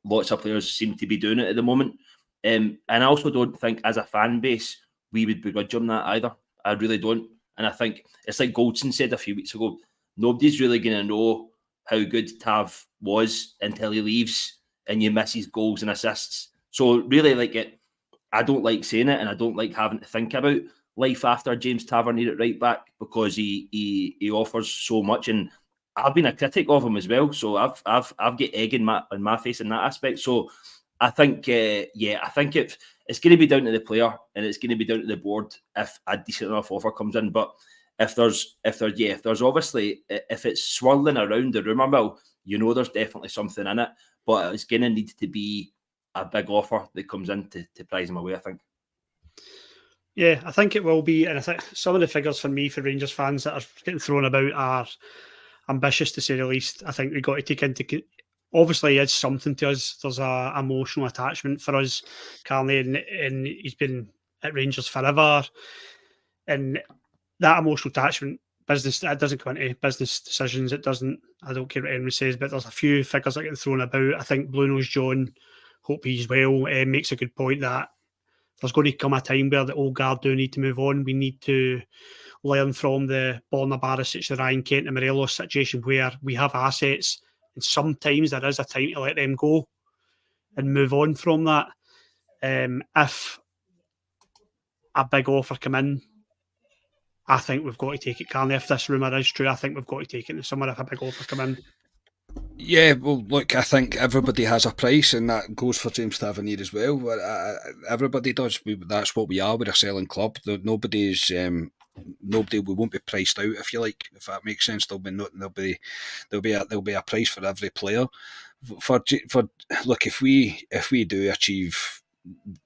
Lots of players seem to be doing it at the moment. And I also don't think as a fan base we would begrudge him that either. I really don't. And I think it's like Goldson said a few weeks ago, nobody's really going to know how good Tav was until he leaves and you miss his goals and assists. So really, I don't like saying it, and I don't like having to think about life after James Tavernier at right back, because he offers so much, and I've been a critic of him as well. So I've got egg in my face in that aspect. So I think I think it's going to be down to the player, and it's going to be down to the board if a decent enough offer comes in. But if there's obviously, if it's swirling around the rumour mill, there's definitely something in it. But it's going to need to be a big offer that comes in to prize him away, I think. Yeah, I think it will be. And I think some of the figures for me, for Rangers fans that are getting thrown about, are ambitious to say the least. I think we've got to take into... Obviously, it's something to us. There's a emotional attachment for us, Carney, and he's been at Rangers forever. And that emotional attachment, business, that doesn't come into business decisions. It doesn't. I don't care what anyone says, but there's a few figures that get thrown about. I think Blue Nose John, hope he's well, makes a good point that there's going to come a time where the old guard do need to move on. We need to learn from the Borna Barisic, the Ryan Kent and Morelos situation, where we have assets, and sometimes there is a time to let them go and move on from that. If a big offer come in, I think we've got to take it, Carney. If this rumour is true, I think we've got to take it in the summer if a big offer come in. Yeah, well, look, I think everybody has a price, and that goes for James Tavernier as well. Everybody does. That's what we are. We're a selling club. Nobody, we won't be priced out, if you like, if that makes sense. There'll be a price for every player. Look, if we do achieve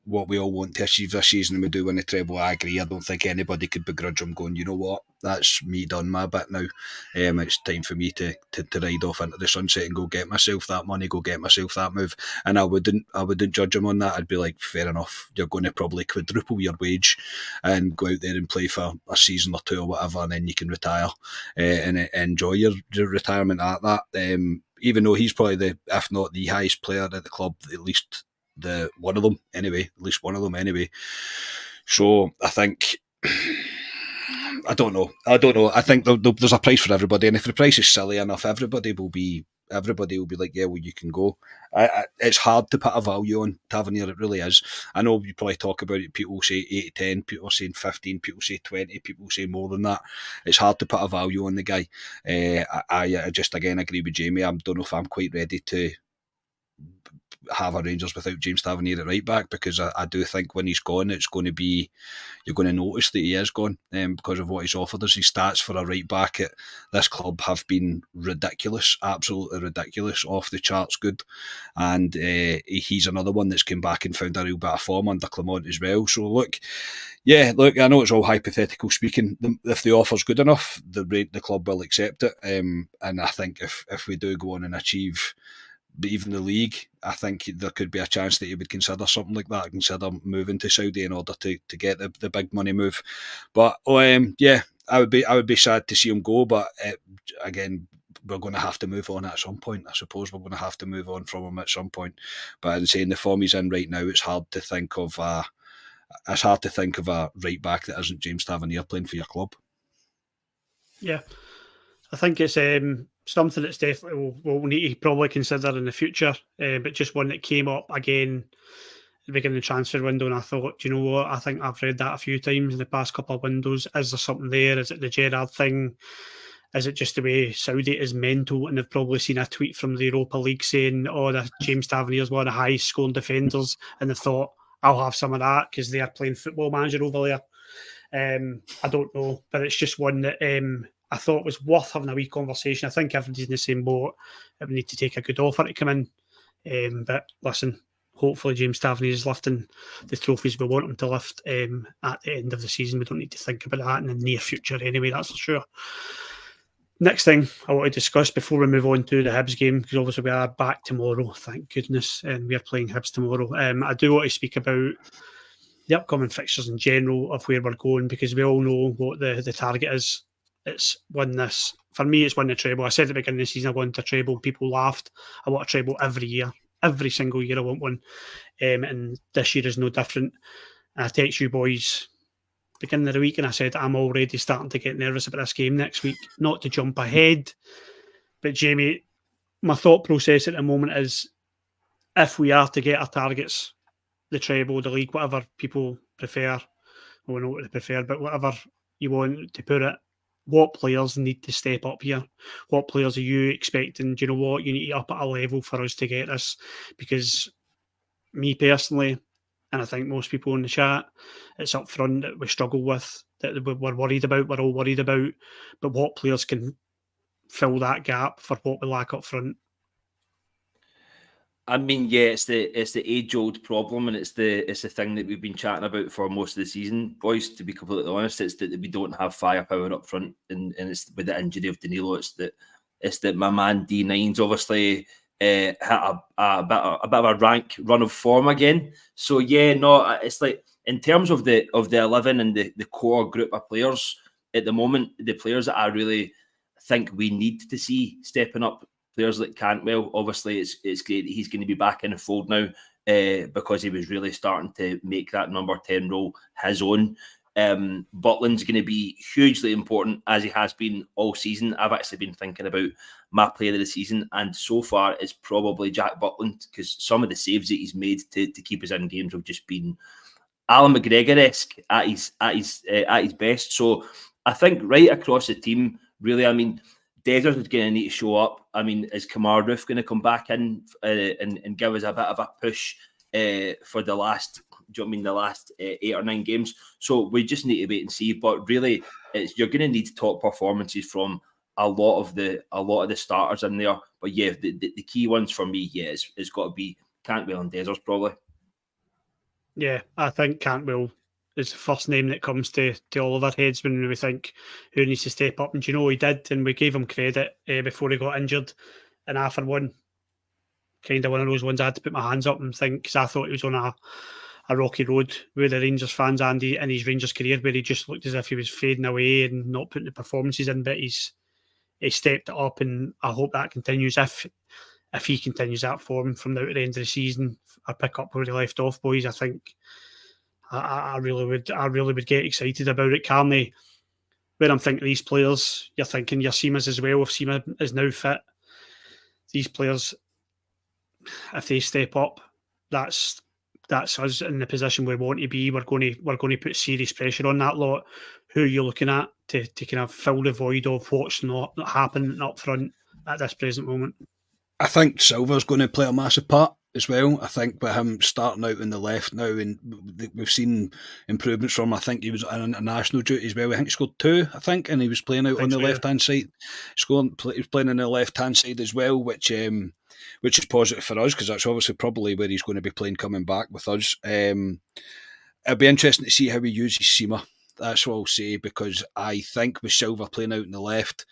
what we all want to achieve this season and we do win the treble, I agree. I don't think anybody could begrudge him going, you know what, that's me done my bit now. It's time for me to ride off into the sunset and go get myself that money, go get myself that move. And I wouldn't judge him on that. I'd be like, fair enough, you're going to probably quadruple your wage and go out there and play for a season or two or whatever, and then you can retire and enjoy your retirement at that. Even though he's probably if not the highest player at the club, at least one of them anyway. So I think, I don't know. I think there's a price for everybody, and if the price is silly enough, everybody will be like, yeah, well, you can go. It's hard to put a value on Tavernier, it really is. I know you probably talk about it, people say 8 to 10, people are saying 15, people say 20, people say more than that. It's hard to put a value on the guy. I just, again, agree with Jamie. I don't know if I'm quite ready to have a Rangers without James Tavernier at right back, because I do think when he's gone, it's going to be, you're going to notice that he is gone because of what he's offered us. His stats for a right back at this club have been ridiculous, absolutely ridiculous, off the charts good, and he's another one that's come back and found a real bit of form under Clement as well. So look, I know it's all hypothetical speaking. If the offer's good enough, the club will accept it, and I think if we do go on and achieve even the league, I think there could be a chance that he would consider something like that, consider moving to Saudi in order to get the big money move. But I would be sad to see him go, but again, we're going to have to move on at some point. I suppose we're going to have to move on from him at some point. But in saying the form he's in right now, it's hard to think of a right back that isn't James Tavernier playing for your club. Yeah, I think it's something that's definitely we'll need to probably consider in the future, but just one that came up again at the beginning of the transfer window, and I thought, you know what, I think I've read that a few times in the past couple of windows. Is there something there? Is it the Gerrard thing? Is it just the way Saudi is mental, and they've probably seen a tweet from the Europa League saying, oh, James Tavernier's one of the highest scoring defenders, and they thought, I'll have some of that because they are playing Football Manager over there. I don't know, but it's just one that I thought was worth having a wee conversation. I think everybody's in the same boat. We need to take a good offer to come in. But listen, hopefully James Tavernier is lifting the trophies we want him to lift at the end of the season. We don't need to think about that in the near future anyway, that's for sure. Next thing I want to discuss before we move on to the Hibs game, because obviously we are back tomorrow, thank goodness, and we are playing Hibs tomorrow. I do want to speak about the upcoming fixtures in general of where we're going, because we all know what the target is. It's win this. For me, it's win the treble. I said at the beginning of the season I wanted a treble. People laughed. I want a treble every year. Every single year I want one. And this year is no different. And I text you boys beginning of the week and I said I'm already starting to get nervous about this game next week. Not to jump ahead, but Jamie, my thought process at the moment is if we are to get our targets the treble, the league, whatever people prefer. Well, we know what they prefer, but whatever you want to put it, what players need to step up here? What players are you expecting? Do you know what? You need to up at a level for us to get this. Because me personally, and I think most people in the chat, it's up front that we struggle with, that we're worried about, we're all worried about. But what players can fill that gap for what we lack up front? I mean, yeah, it's the age-old problem, and it's the thing that we've been chatting about for most of the season, boys. To be completely honest, it's that we don't have firepower up front, and it's with the injury of Danilo. It's that my man D9's obviously hit a bit of a rank run of form again. So yeah, no, it's like in terms of the 11 and the core group of players at the moment, the players that I really think we need to see stepping up. Players like Cantwell, obviously, it's great that he's going to be back in the fold now because he was really starting to make that number 10 role his own. Butland's going to be hugely important, as he has been all season. I've actually been thinking about my player of the season, and so far it's probably Jack Butland, because some of the saves that he's made to keep us in games have just been Alan McGregor-esque at his best. So I think right across the team, really, I mean, Desert is going to need to show up. I mean, is Kamar Roof going to come back in and give us a bit of a push for the last, do you know what I mean, the last 8 or 9 games? So we just need to wait and see. But really, you're going to need top performances from a lot of the starters in there. But yeah, the key ones for me, yeah, it's got to be Cantwell and Desert probably. Yeah, I think Cantwell is the first name that comes to all of our heads when we think who needs to step up. And do you know, he did, and we gave him credit before he got injured. And I, for one, kind of one of those ones I had to put my hands up and think, because I thought he was on a rocky road with the Rangers fans and in his Rangers career, where he just looked as if he was fading away and not putting the performances in. But he stepped it up, and I hope that continues. If he continues that form from now to the end of the season, I pick up where he left off, boys. I think I really would get excited about it. Carney, when I'm thinking of these players, you're thinking your Seamas as well. If Seema is now fit, these players, if they step up, that's us in the position we want to be. We're going to put serious pressure on that lot. Who are you looking at to kind of fill the void of what's not happening up front at this present moment? I think Silva's going to play a massive part as well. I think with him starting out in the left now, and we've seen improvements from him. I think he was on international duty as well. I think he scored 2, and he was playing out on the left-hand side. He was playing on the left-hand side as well, which is positive for us, because that's obviously probably where he's going to be playing coming back with us. It'll be interesting to see how he uses Seema. That's what I'll say, because I think with Silva playing out in the left,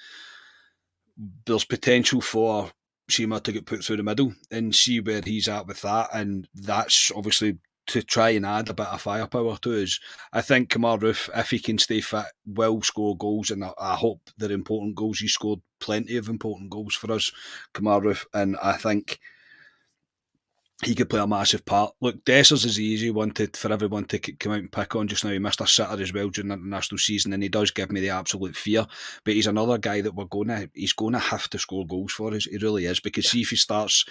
there's potential for Seema to get put through the middle and see where he's at with that, and that's obviously to try and add a bit of firepower to us. I think Kamar Roof, if he can stay fit, will score goals, and I hope they're important goals. He scored plenty of important goals for us, Kamar Roof, and I think he could play a massive part. Look, Dessers is the easy one for everyone to come out and pick on just now. He missed a sitter as well during the international season, and he does give me the absolute fear. But he's another guy that he's going to have to score goals for us. He really is, because see if he starts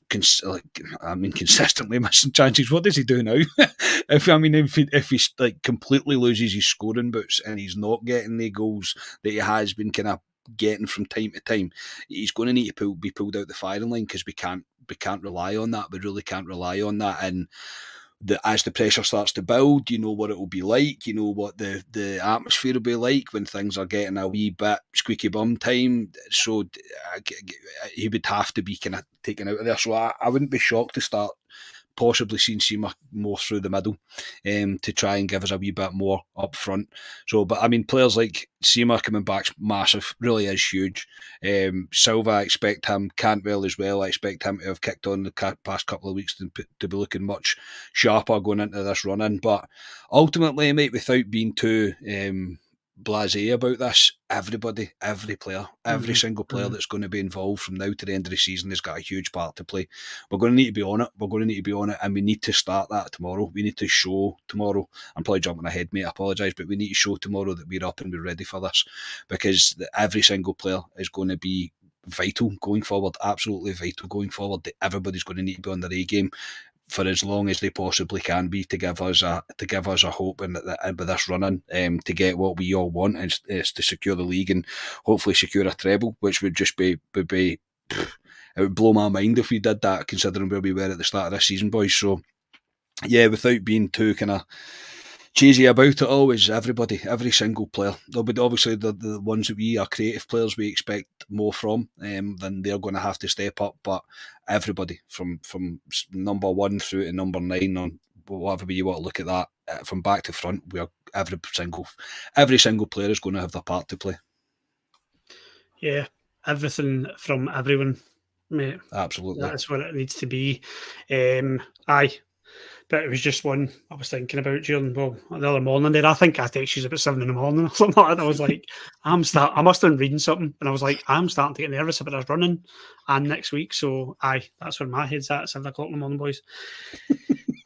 consistently missing chances, what does he do now? if he like completely loses his scoring boots and he's not getting the goals that he has been kind of getting from time to time, he's going to need to be pulled out the firing line, because we can't rely on that. We really can't rely on that. And as the pressure starts to build, you know what it will be like. You know what the atmosphere will be like when things are getting a wee bit squeaky bum time. So he would have to be kind of taken out of there. So I wouldn't be shocked to start possibly seeing Seema more through the middle to try and give us a wee bit more up front. So, but I mean, players like Seema coming back's massive, really is huge. Silva, I expect him, Cantwell as well, I expect him to have kicked on the past couple of weeks to be looking much sharper going into this run-in. But ultimately, mate, without being too blasé about this, everybody, every player, every single player that's going to be involved from now to the end of the season has got a huge part to play. We're going to need to be on it. And we need to start that tomorrow. We need to show tomorrow. I'm probably jumping ahead, mate, I apologise, but we need to show tomorrow that we're up and we're ready for this, because every single player is going to be vital going forward, absolutely vital going forward. Everybody's going to need to be on their A game for as long as they possibly can be to give us a hope with this running, to get what we all want is to secure the league and hopefully secure a treble, which would just be it would blow my mind if we did that, considering where we were at the start of this season, boys. So yeah, without being too kind of cheesy about it all, is every single player. There'll be obviously the ones that we are creative players we expect more from, then they're going to have to step up. But everybody from number 1 through to number 9, on whatever way you want to look at that, from back to front, we are every single player is going to have their part to play. Yeah, everything from everyone, mate. Absolutely, that's what it needs to be. Aye. But it was just one I was thinking about during the other morning there. I think I texted you about 7 a.m. or something like that. I was like, I must have been reading something, and I was like, I'm starting to get nervous about us running and next week. So aye, that's where my head's at 7 o'clock in the morning, boys.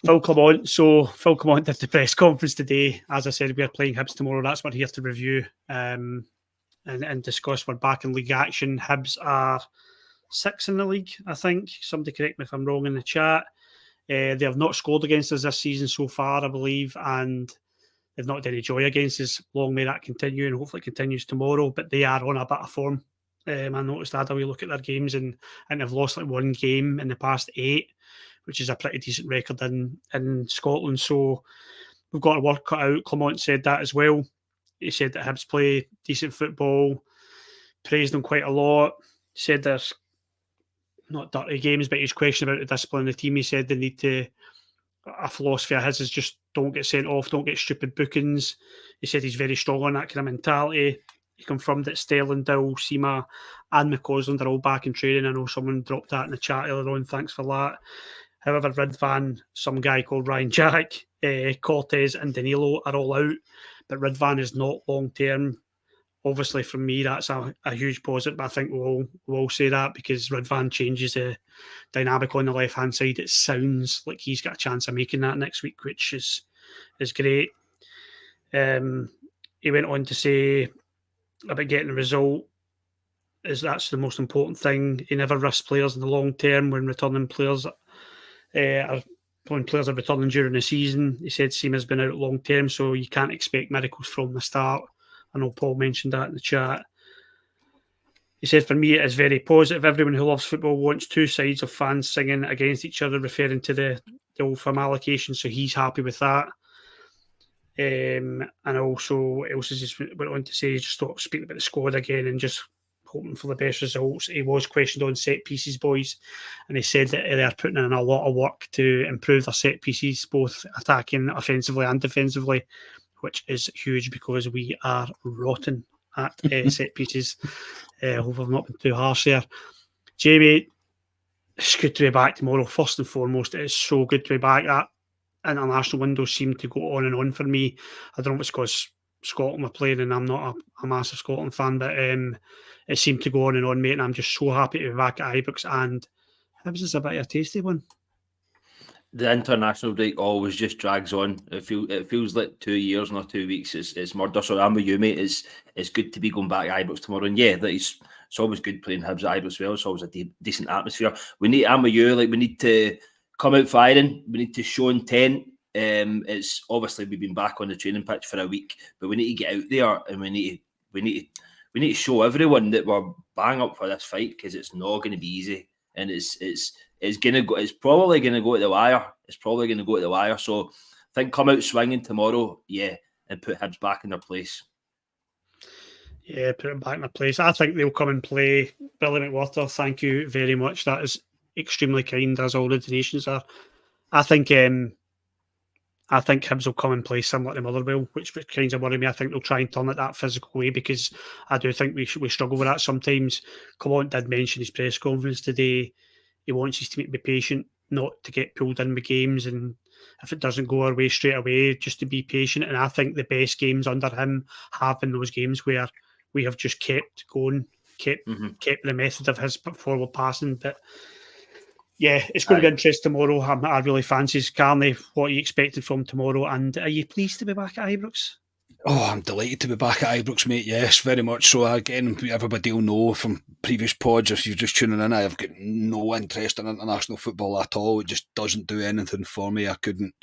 Phil Clement did the press conference today. As I said, we are playing Hibs tomorrow. That's what we're here to review and discuss. We're back in league action. Hibs are 6th in the league, I think. Somebody correct me if I'm wrong in the chat. They have not scored against us this season so far, I believe, and they've not had any joy against us. Long may that continue, and hopefully it continues tomorrow. But they are on a bit of form. I noticed that we look at their games, and they've lost like 1 game in the past 8, which is a pretty decent record in Scotland. So we've got to work cut out. Clement said that as well. He said that Hibs play decent football, praised them quite a lot. Said there's not dirty games, but his question about the discipline of the team, he said they need to, a philosophy of his is just don't get sent off, don't get stupid bookings. He said he's very strong on that kind of mentality. He confirmed that Sterling, Dill, Seema and McCausland are all back in training. I know someone dropped that in the chat earlier on, thanks for that. However, Ridvan, some guy called Ryan Jack, Cortez and Danilo are all out, but Ridvan is not long-term. Obviously, for me, that's a huge positive, but I think we'll all say that because Ridvan changes the dynamic on the left-hand side. It sounds like he's got a chance of making that next week, which is great. He went on to say about getting a result, that's the most important thing. He never risks players in the long term when returning players when players are returning during the season. He said Seema's been out long term, so you can't expect miracles from the start. I know Paul mentioned that in the chat. He said, for me, it is very positive. Everyone who loves football wants 2 sides of fans singing against each other, referring to the old firm allocation, so he's happy with that. And also, else just went on to say, just stop speaking about the squad again and just hoping for the best results. He was questioned on set pieces, boys, and he said that they are putting in a lot of work to improve their set pieces, both attacking, offensively and defensively, which is huge because we are rotten at set pieces. Hope I've not been too harsh there. Jamie, it's good to be back tomorrow. First and foremost, it is so good to be back. That international windows seem to go on and on for me. I don't know if it's because Scotland were playing and I'm not a massive Scotland fan, but it seemed to go on and on, mate, and I'm just so happy to be back at Ibrox, and Hibs is a bit of a tasty one. The international break always just drags on. It feels like 2 years, not 2 weeks. It's murder. So I'm with you, mate. It's good to be going back to Ibrox tomorrow. And yeah, it's always good playing Hibs at Ibrox as well. It's always a decent atmosphere. I'm with you. We need to come out firing. We need to show intent. It's obviously we've been back on the training pitch for a week, but we need to get out there and we need to show everyone that we're bang up for this fight, because it's not going to be easy, and it's gonna go. It's probably gonna go to the wire. So I think come out swinging tomorrow, and put Hibs back in their place. Yeah, put them back in their place. I think they'll come and play. Billy McWhirter, thank you very much. That is extremely kind, as all the donations are. I think Hibs will come and play similar to Motherwell, which kind of worry me. I think they'll try and turn it that physical way, because I do think we struggle with that sometimes. Clement did mention his press conference today. He wants his team to be patient, not to get pulled in with games, and if it doesn't go our way straight away, just to be patient. And I think the best games under him have been those games where we have just kept going, kept the method of his forward passing. But yeah, it's going to be interesting tomorrow. I really fancy Carney. What are you expecting from tomorrow? And are you pleased to be back at Ibrox? Oh, I'm delighted to be back at Ibrox, mate. Yes, very much so. Again, everybody will know from previous pods, if you're just tuning in, I've got no interest in international football at all. It just doesn't do anything for me. I couldn't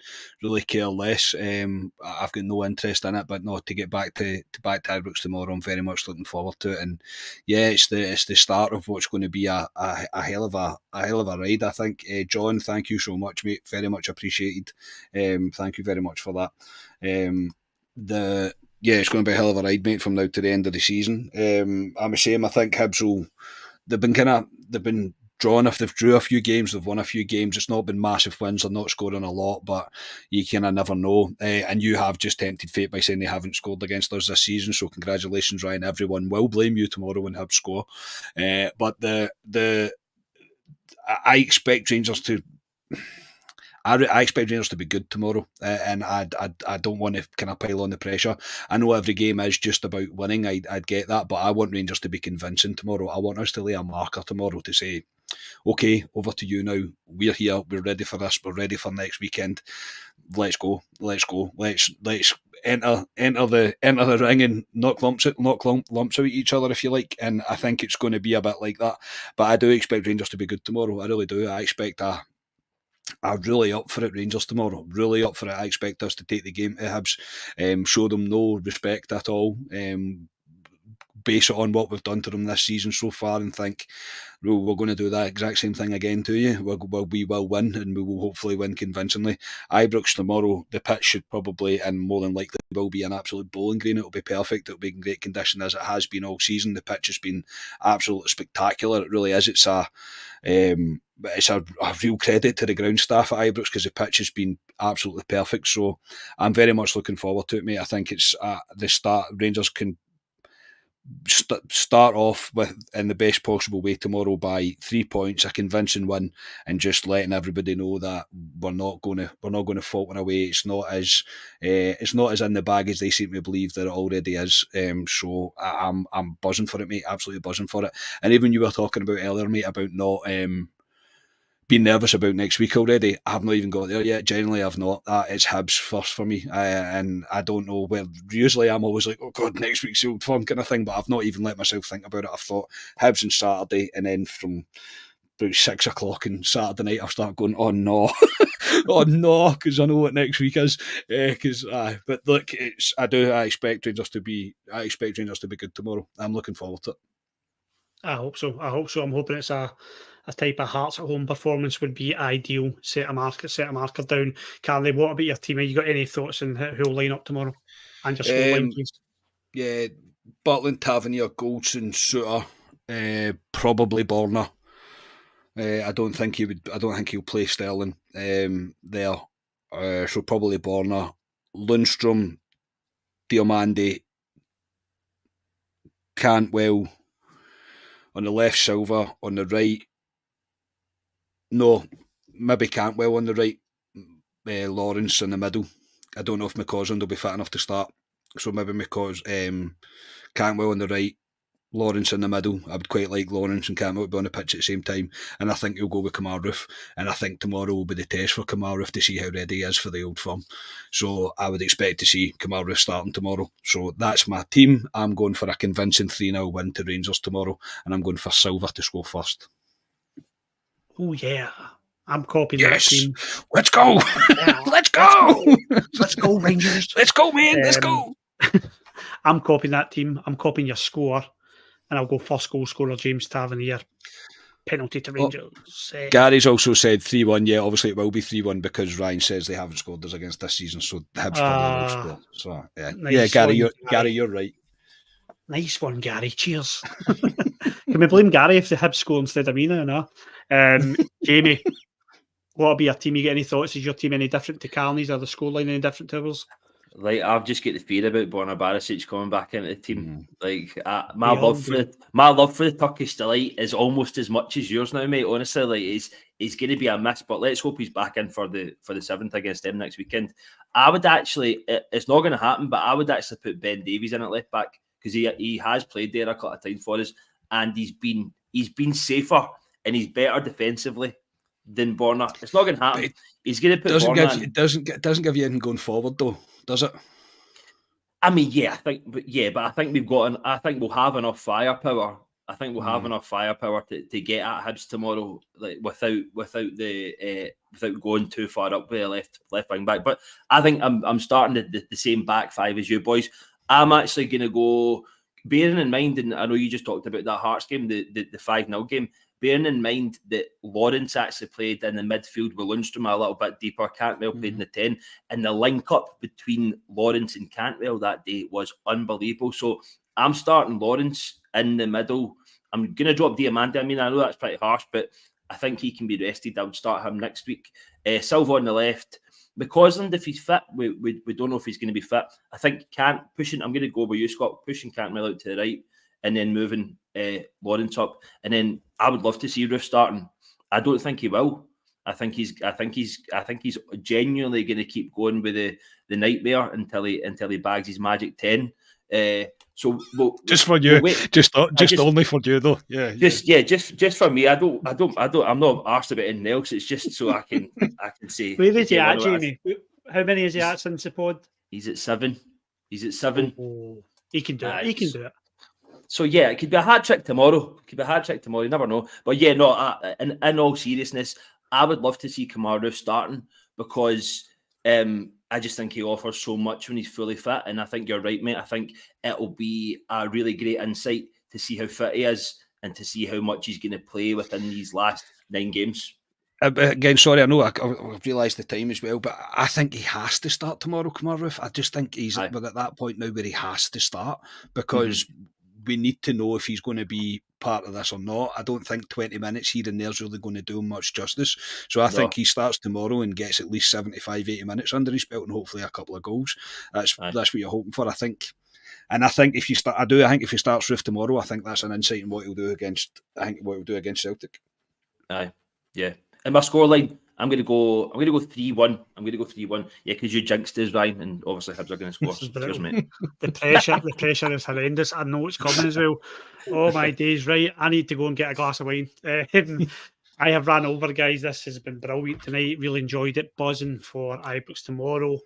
really care less. I've got no interest in it, but no, to get back to Ibrox tomorrow, I'm very much looking forward to it. And yeah, it's the start of what's going to be a hell of a ride, I think. John, thank you so much, mate. Very much appreciated. Thank you very much for that. It's going to be a hell of a ride, mate, from now to the end of the season. I'm ashamed. I think Hibs they've been drawn. If they've drew a few games, they've won a few games. It's not been massive wins. They're not scoring a lot, but you kind of never know. And you have just tempted fate by saying they haven't scored against us this season. So congratulations, Ryan. Everyone will blame you tomorrow when Hibs score. But I expect Rangers to. I expect Rangers to be good tomorrow, and I don't want to kind of pile on the pressure. I know every game is just about winning. I'd get that, but I want Rangers to be convincing tomorrow. I want us to lay a marker tomorrow to say, okay, over to you now. We're here. We're ready for this. We're ready for next weekend. Let's go. Let's enter the ring and knock lumps out each other, if you like. And I think it's going to be a bit like that. But I do expect Rangers to be good tomorrow. I really do. I expect I'm really up for it, Rangers tomorrow. Really up for it. I expect us to take the game to Hibs, show them no respect at all, base it on what we've done to them this season so far, and think, well, we're going to do that exact same thing again to you. We will win, and we will hopefully win convincingly. Ibrox tomorrow, the pitch should probably, and more than likely, will be an absolute bowling green. It'll be perfect. It'll be in great condition as it has been all season. The pitch has been absolutely spectacular. It really is. It's a real credit to the ground staff at Ibrox because the pitch has been absolutely perfect. So I'm very much looking forward to it, mate. I think it's the start. Rangers can start off with in the best possible way tomorrow by 3 points, a convincing win, and just letting everybody know that we're not going to falter away. It's not as in the bag as they seem to believe that it already is. So I'm buzzing for it, mate. Absolutely buzzing for it. And even you were talking about earlier, mate, about not being nervous about next week already. I've not even got there yet. Generally, I've not. It's Hibs first for me, and I don't know where. Usually, I'm always like, oh God, next week's the Old Firm kind of thing. But I've not even let myself think about it. I've thought Hibs on Saturday, and then from about 6 o'clock on Saturday night, I'll start going, oh no, oh no, because I know what next week is. But look, I expect Rangers to be good tomorrow. I'm looking forward to it. I hope so. I'm hoping it's a type of Hearts at home performance would be ideal. Set a marker down. Carly, what about your team? Have you got any thoughts on who'll line up tomorrow? And your scoreline, please. Yeah, Butland, Tavernier, Goldson, Suter, probably Borna. I don't think he'll play Sterling there. So probably Borna, Lundstram, Diomande, Cantwell. On the left, Silva. On the right, no, maybe Cantwell on the right, Lawrence in the middle. I don't know if McCausland will be fit enough to start. So maybe Cantwell on the right, Lawrence in the middle. I would quite like Lawrence and Cantwell to be on the pitch at the same time. And I think he'll go with Kamal Roof. And I think tomorrow will be the test for Kamal Roof to see how ready he is for the Old Firm. So I would expect to see Kamal Roof starting tomorrow. So that's my team. I'm going for a convincing 3-0 win to Rangers tomorrow. And I'm going for Silva to score first. Oh, yeah. I'm copying that team. Let's go. Yeah. Let's go. Let's go, Rangers. Let's go, man. Let's go. I'm copying that team. I'm copying your score. And I'll go first goal scorer, James Tavernier. Penalty to Rangers. Gary's also said 3-1. Yeah, obviously it will be 3-1 because Ryan says they haven't scored us against this season. So Hibs probably will score. So, yeah. Nice Gary, you're right. Nice one, Gary. Cheers. Can we blame Gary if the Hibs score instead of me now? No? Jamie, what'll be your team? You get any thoughts? Is your team any different to Carney's? Are the scoreline any different to ours? Like, I've just got the fear about Borna Barisic coming back into the team. Like, my love for the Turkish delight is almost as much as yours now, mate. Honestly, like, he's going to be a miss, but let's hope he's back in for the 7th against them next weekend. I would actually, it's not going to happen, but I would actually put Ben Davies in at left back because he has played there a couple of times for us, and he's been safer and he's better defensively than Borna. It's not going to happen. He's going to put Borna in. It doesn't give you anything going forward, though, does it? I mean, yeah, but I think we've got. I think we'll have enough firepower. I think we'll have enough firepower to get at Hibs tomorrow, like without going too far up with a left wing back. But I think I'm starting the same back five as you boys. I'm actually going to go, bearing in mind, and I know you just talked about that Hearts game, the 5-0 game. Bearing in mind that Lawrence actually played in the midfield with Lundstram a little bit deeper, Cantwell played in the 10, and the link-up between Lawrence and Cantwell that day was unbelievable. So I'm starting Lawrence in the middle. I'm going to drop Diamante. I mean, I know that's pretty harsh, but I think he can be rested. I would start him next week. Silva on the left. McCausland, if he's fit, we don't know if he's going to be fit. I think I'm going to go with you, Scott, pushing Cantwell out to the right and then moving Lawrence up. And then I would love to see Roof starting. I don't think he will. I think he's genuinely going to keep going with the nightmare until he bags his magic 10. So just for you, just only for you though. Just for me. I'm not asked about anything else. It's just so I can say. Where is he at, Jamie? How many is he at since the pod? He's at 7. Oh, he can do it. He can do it. So yeah, it could be a hat trick tomorrow. You never know. But yeah, no. In all seriousness, I would love to see Kamaru starting because I just think he offers so much when he's fully fit. And I think you're right, mate. I think it'll be a really great insight to see how fit he is and to see how much he's going to play within these last 9 games. Again, sorry, I know I've realised the time as well, but I think he has to start tomorrow, Kamaru. I just think he's at that point now where he has to start because we need to know if he's going to be part of this or not. I don't think 20 minutes here and there is really going to do him much justice. So I think he starts tomorrow and gets at least 75, 80 minutes under his belt and hopefully a couple of goals. That's what you're hoping for, I think. And I think if he starts Roof tomorrow, I think that's an insight in what he'll do against Celtic. Aye, yeah. And my scoreline, I'm going to go 3-1. Yeah, because you jinxed us, Ryan, and obviously Hibs are going to score. Cheers, mate. The pressure is horrendous. I know it's coming as well. Oh my days, right? I need to go and get a glass of wine. I have ran over, guys. This has been brilliant tonight. Really enjoyed it. Buzzing for Ibrox tomorrow.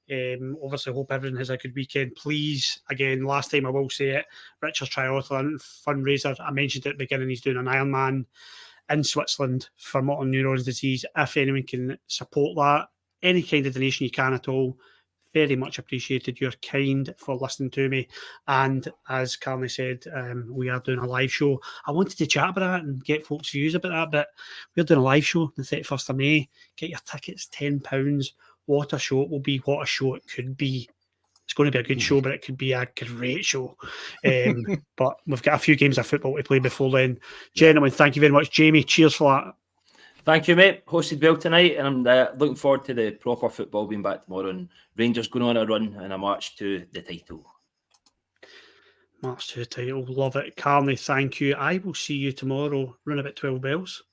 Obviously, hope everyone has a good weekend. Please, again, last time I will say it, Richard's Triathlon fundraiser. I mentioned at the beginning he's doing an Ironman in Switzerland for motor neurons disease. If anyone can support that, any kind of donation you can at all, very much appreciated. You're kind for listening to me. And as Carney said, we are doing a live show. I wanted to chat about that and get folks' views about that, but we're doing a live show the 31st of May. Get your tickets, £10. What a show it will be. What a show it could be. It's going to be a good show, but it could be a great show. But we've got a few games of football to play before then. Gentlemen, thank you very much. Jamie, cheers for that. Thank you, mate. Hosted well tonight, and I'm looking forward to the proper football being back tomorrow and Rangers going on a run and a march to the title. March to the title. Love it. Carney, thank you. I will see you tomorrow, run about 12 bells.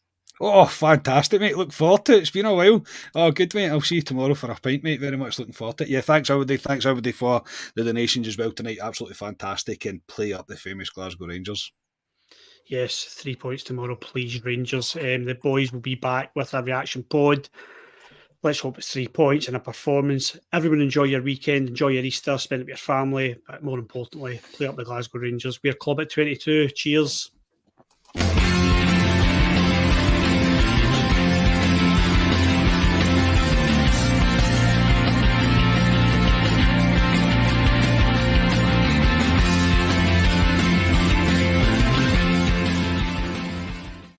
Oh, fantastic, mate. Look forward to it. It's been a while. Oh, good, mate. I'll see you tomorrow for a pint, mate. Very much looking forward to it. Yeah, thanks, everybody. Thanks, everybody, for the donations as well tonight. Absolutely fantastic. And play up the famous Glasgow Rangers. Yes, 3 points tomorrow, please, Rangers. The boys will be back with a reaction pod. Let's hope it's 3 points and a performance. Everyone enjoy your weekend, enjoy your Easter, spend it with your family, but more importantly, play up the Glasgow Rangers. We're Club at 22. Cheers.